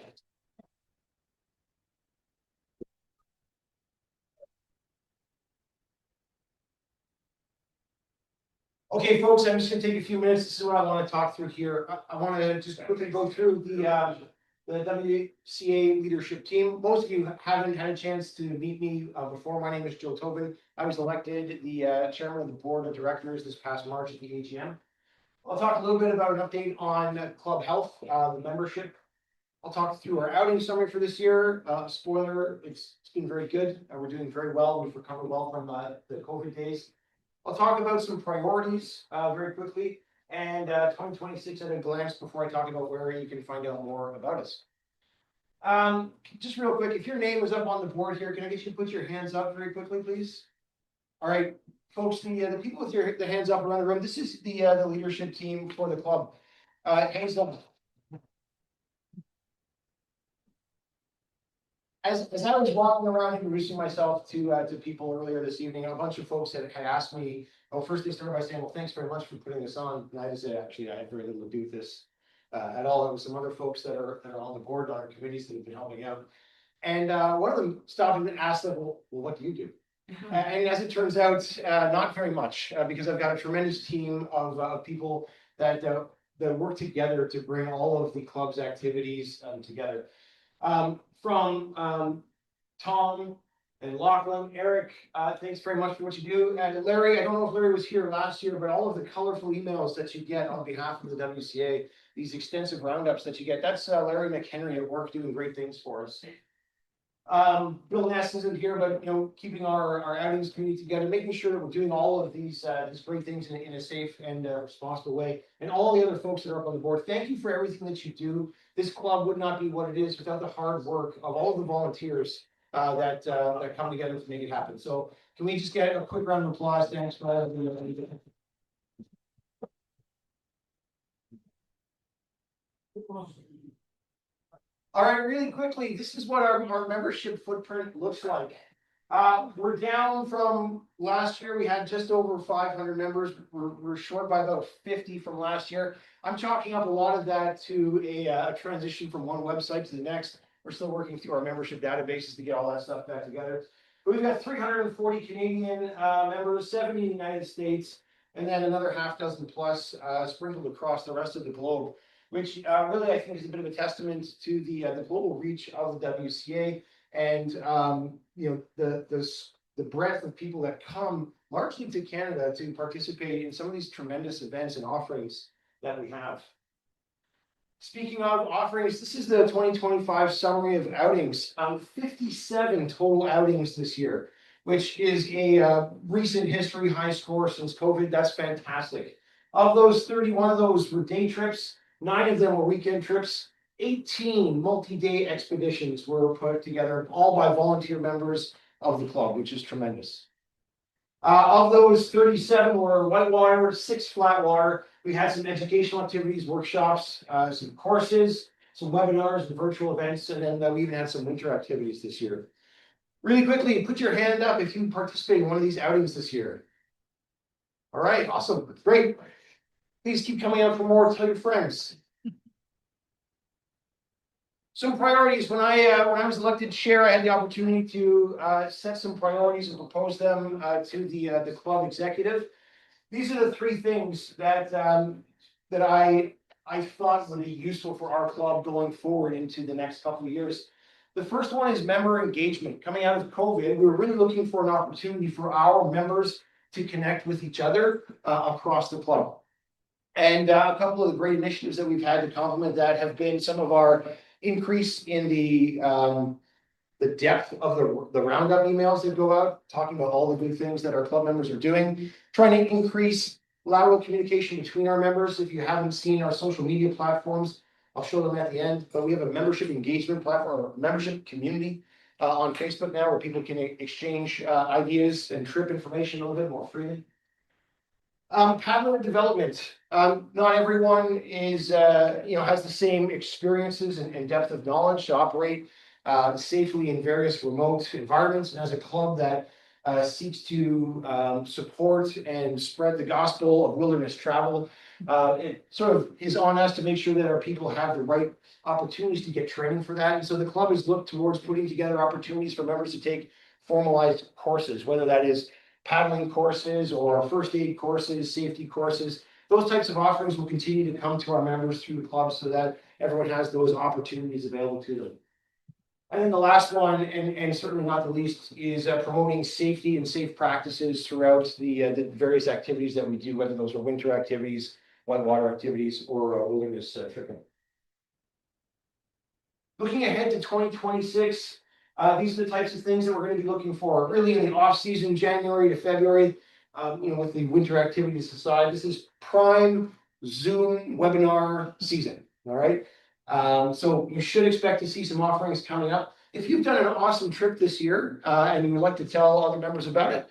Okay, folks, I'm just gonna take a few minutes. This is what I want to talk through here. I want to just quickly go through the WCA leadership team. Most of you haven't had a chance to meet me before. My name is Joe Tobin. I was elected the chairman of the board of directors this past March at the AGM. I'll talk a little bit about an update on club health, the membership. I'll talk through our outing summary for this year. Spoiler, it's been very good. We're doing very well. We've recovered well from the COVID days. I'll talk about some priorities very quickly and 2026 at a glance before I talk about where you can find out more about us. Just real quick, if your name was up on the board here, can I get you to put your hands up very quickly, please? All right, folks, the people with the hands up around the room, this is the leadership team for the club. Hands up. As I was walking around introducing myself to people earlier this evening, a bunch of folks had asked me, well, first they started by saying, well, thanks very much for putting this on. And I just said, actually, I had very little to do with this at all. There was some other folks that are on the board, on our committees that have been helping out. And one of them stopped and asked them, well, what do you do? And as it turns out, not very much, because I've got a tremendous team of people that work together to bring all of the club's activities together. From Tom and Lachlan, Eric, thanks very much for what you do. And Larry, I don't know if Larry was here last year, but all of the colorful emails that you get on behalf of the WCA, these extensive roundups that you get, that's Larry McHenry at work doing great things for us. Bill Ness isn't here, but keeping our outings community together, making sure that we're doing all of these great things in a safe and responsible way. And all the other folks that are up on the board, thank you for everything that you do. This club would not be what it is without the hard work of all of the volunteers that come together to make it happen. So can we just get a quick round of applause? Thanks for all of you. All right, really quickly, this is what our membership footprint looks like. We're down from last year. We had just over 500 members. We're short by about 50 from last year. I'm chalking up a lot of that to a transition from one website to the next. We're still working through our membership databases to get all that stuff back together. But we've got 340 Canadian members, 70 in the United States, and then another half dozen plus sprinkled across the rest of the globe, which really I think is a bit of a testament to the global reach of the WCA and the breadth of people that come largely to Canada to participate in some of these tremendous events and offerings that we have. Speaking of offerings, this is the 2025 summary of outings. 57 total outings this year, which is a recent history high score since COVID. That's fantastic. Of those, 31 of those were day trips. 9 of them were weekend trips. 18 multi-day expeditions were put together, all by volunteer members of the club, which is tremendous. Of those, 37 were whitewater, 6 flat water. We had some educational activities, workshops, some courses, some webinars and virtual events, and then we even had some winter activities this year. Really quickly, put your hand up if you participate in one of these outings this year. All right, awesome, great. Please keep coming out for more. Tell your friends. Some priorities. When I was elected chair, I had the opportunity to set some priorities and propose them to the club executive. These are the 3 things that I thought would be useful for our club going forward into the next couple of years. The first one is member engagement. Coming out of COVID, we were really looking for an opportunity for our members to connect with each other across the club. And a couple of the great initiatives that we've had to complement that have been some of our increase in the
the depth of the roundup emails that go out, talking about all the good things that our club members are doing, trying to increase lateral communication between our members. If you haven't seen our social media platforms, I'll show them at the end, but we have a membership engagement platform, a membership community on Facebook now where people can exchange ideas and trip information a little bit more freely. Paddler development. Not everyone is, has the same experiences and depth of knowledge to operate safely in various remote environments. And as a club that seeks to support and spread the gospel of wilderness travel, it sort of is on us to make sure that our people have the right opportunities to get training for that. And so the club has looked towards putting together opportunities for members to take formalized courses, whether that is paddling courses or first aid courses, safety courses. Those types of offerings will continue to come to our members through the club so that everyone has those opportunities available to them. And then the last one, and certainly not the least, is promoting safety and safe practices throughout the various activities that we do, whether those are winter activities, whitewater activities, or wilderness tripping. Looking ahead to 2026, these are the types of things that we're going to be looking for. Really in the off-season, January to February, with the winter activities aside, this is prime Zoom webinar season, all right? So you should expect to see some offerings coming up. If you've done an awesome trip this year and you would like to tell other members about it,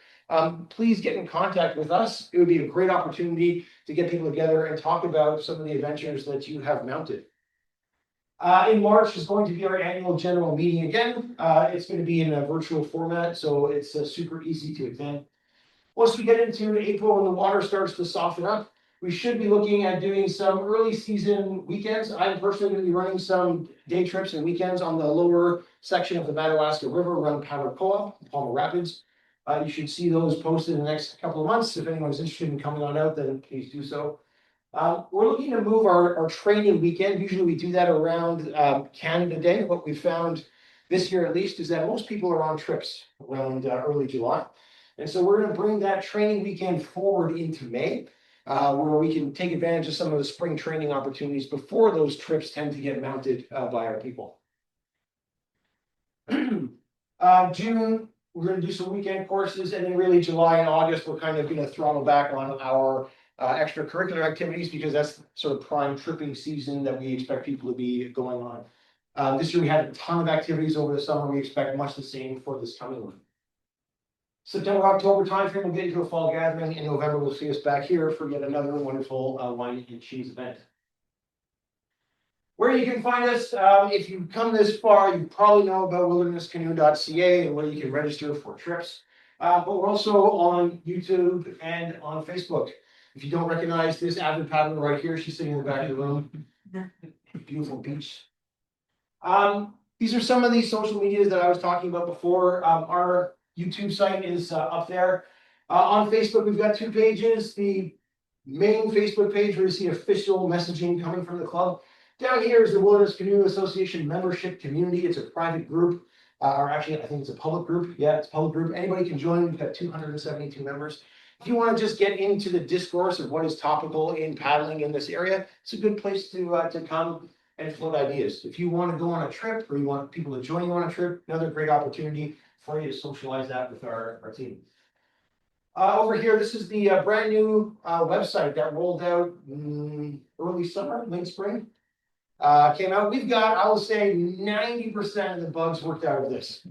please get in contact with us. It would be a great opportunity to get people together and talk about some of the adventures that you have mounted. In March is going to be our annual general meeting again. It's going to be in a virtual format, so it's super easy to attend. Once we get into April and the water starts to soften up, we should be looking at doing some early season weekends. I'm personally going to be running some day trips and weekends on the lower section of the Madawaska River around Powder-Koa, Palmer Rapids. You should see those posted in the next couple of months. If anyone's interested in coming on out, then please do so. We're looking to move our training weekend. Usually we do that around Canada Day. What we found this year at least is that most people are on trips around early July. And so we're going to bring that training weekend forward into May, where we can take advantage of some of the spring training opportunities before those trips tend to get mounted by our people. June, we're going to do some weekend courses, and then really July and August, we're kind of going to throttle back on our extracurricular activities because that's sort of prime tripping season that we expect people to be going on. This year we had a ton of activities over the summer. We expect much the same for this coming one. September, October timeframe, we'll get into a fall gathering. In November, we'll see us back here for yet another wonderful wine and cheese event. Where you can find us, if you've come this far, you probably know about wildernesscanoe.ca and where you can register for trips. But we're also on YouTube and on Facebook. If you don't recognize this avid paddler right here, she's sitting in the back of the room. Beautiful beach. These are some of these social medias that I was talking about before. Our YouTube site is up there. On Facebook, we've got 2 pages. The main Facebook page where you see official messaging coming from the club. Down here is the Wilderness Canoe Association membership community. It's a private group, or actually, I think it's a public group. Yeah, it's a public group. Anybody can join. We've got 272 members. If you want to just get into the discourse of what is topical in paddling in this area, it's a good place to come and float ideas. If you want to go on a trip or you want people to join you on a trip, another great opportunity for you to socialize that with our team. Over here, this is the brand new website that rolled out early summer, late spring. Came out. We've got, I will say, 90% of the bugs worked out of this.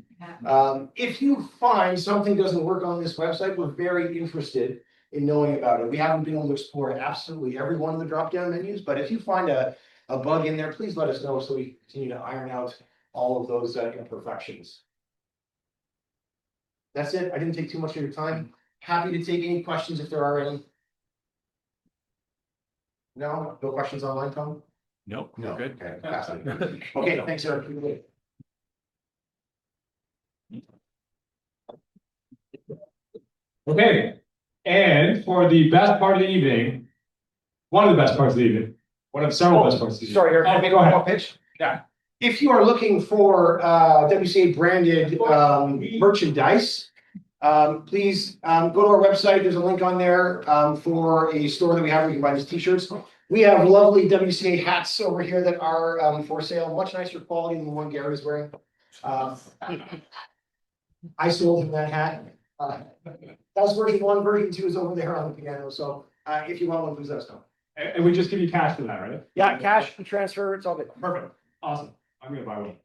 If you find something doesn't work on this website, we're very interested in knowing about it. We haven't been able to explore absolutely every one of the drop-down menus, but if you find a bug in there, please let us know so we continue to iron out all of those imperfections. That's it. I didn't take too much of your time. Happy to take any questions if there are any. No questions online, Tom?
Nope.
No.
Good.
Okay, okay, thanks, Eric.
Okay, and for the best part of the evening, one of the best parts of the evening, one of several best parts of the evening.
Sorry, Eric,
Oh,
can I make
go
one
ahead.
more pitch?
Yeah.
If you are looking for WCA branded merchandise, please go to our website. There's a link on there for a store that we have where you can buy these t-shirts. We have lovely WCA hats over here that are for sale, much nicer quality than the one Gary's wearing. I sold him that hat. That's version 1, version 2 is over there on the piano, so, if you want one, please let us know.
And we just give you cash for that, right?
Yeah, cash, transfer, it's all good.
Perfect, awesome. I'm gonna buy one.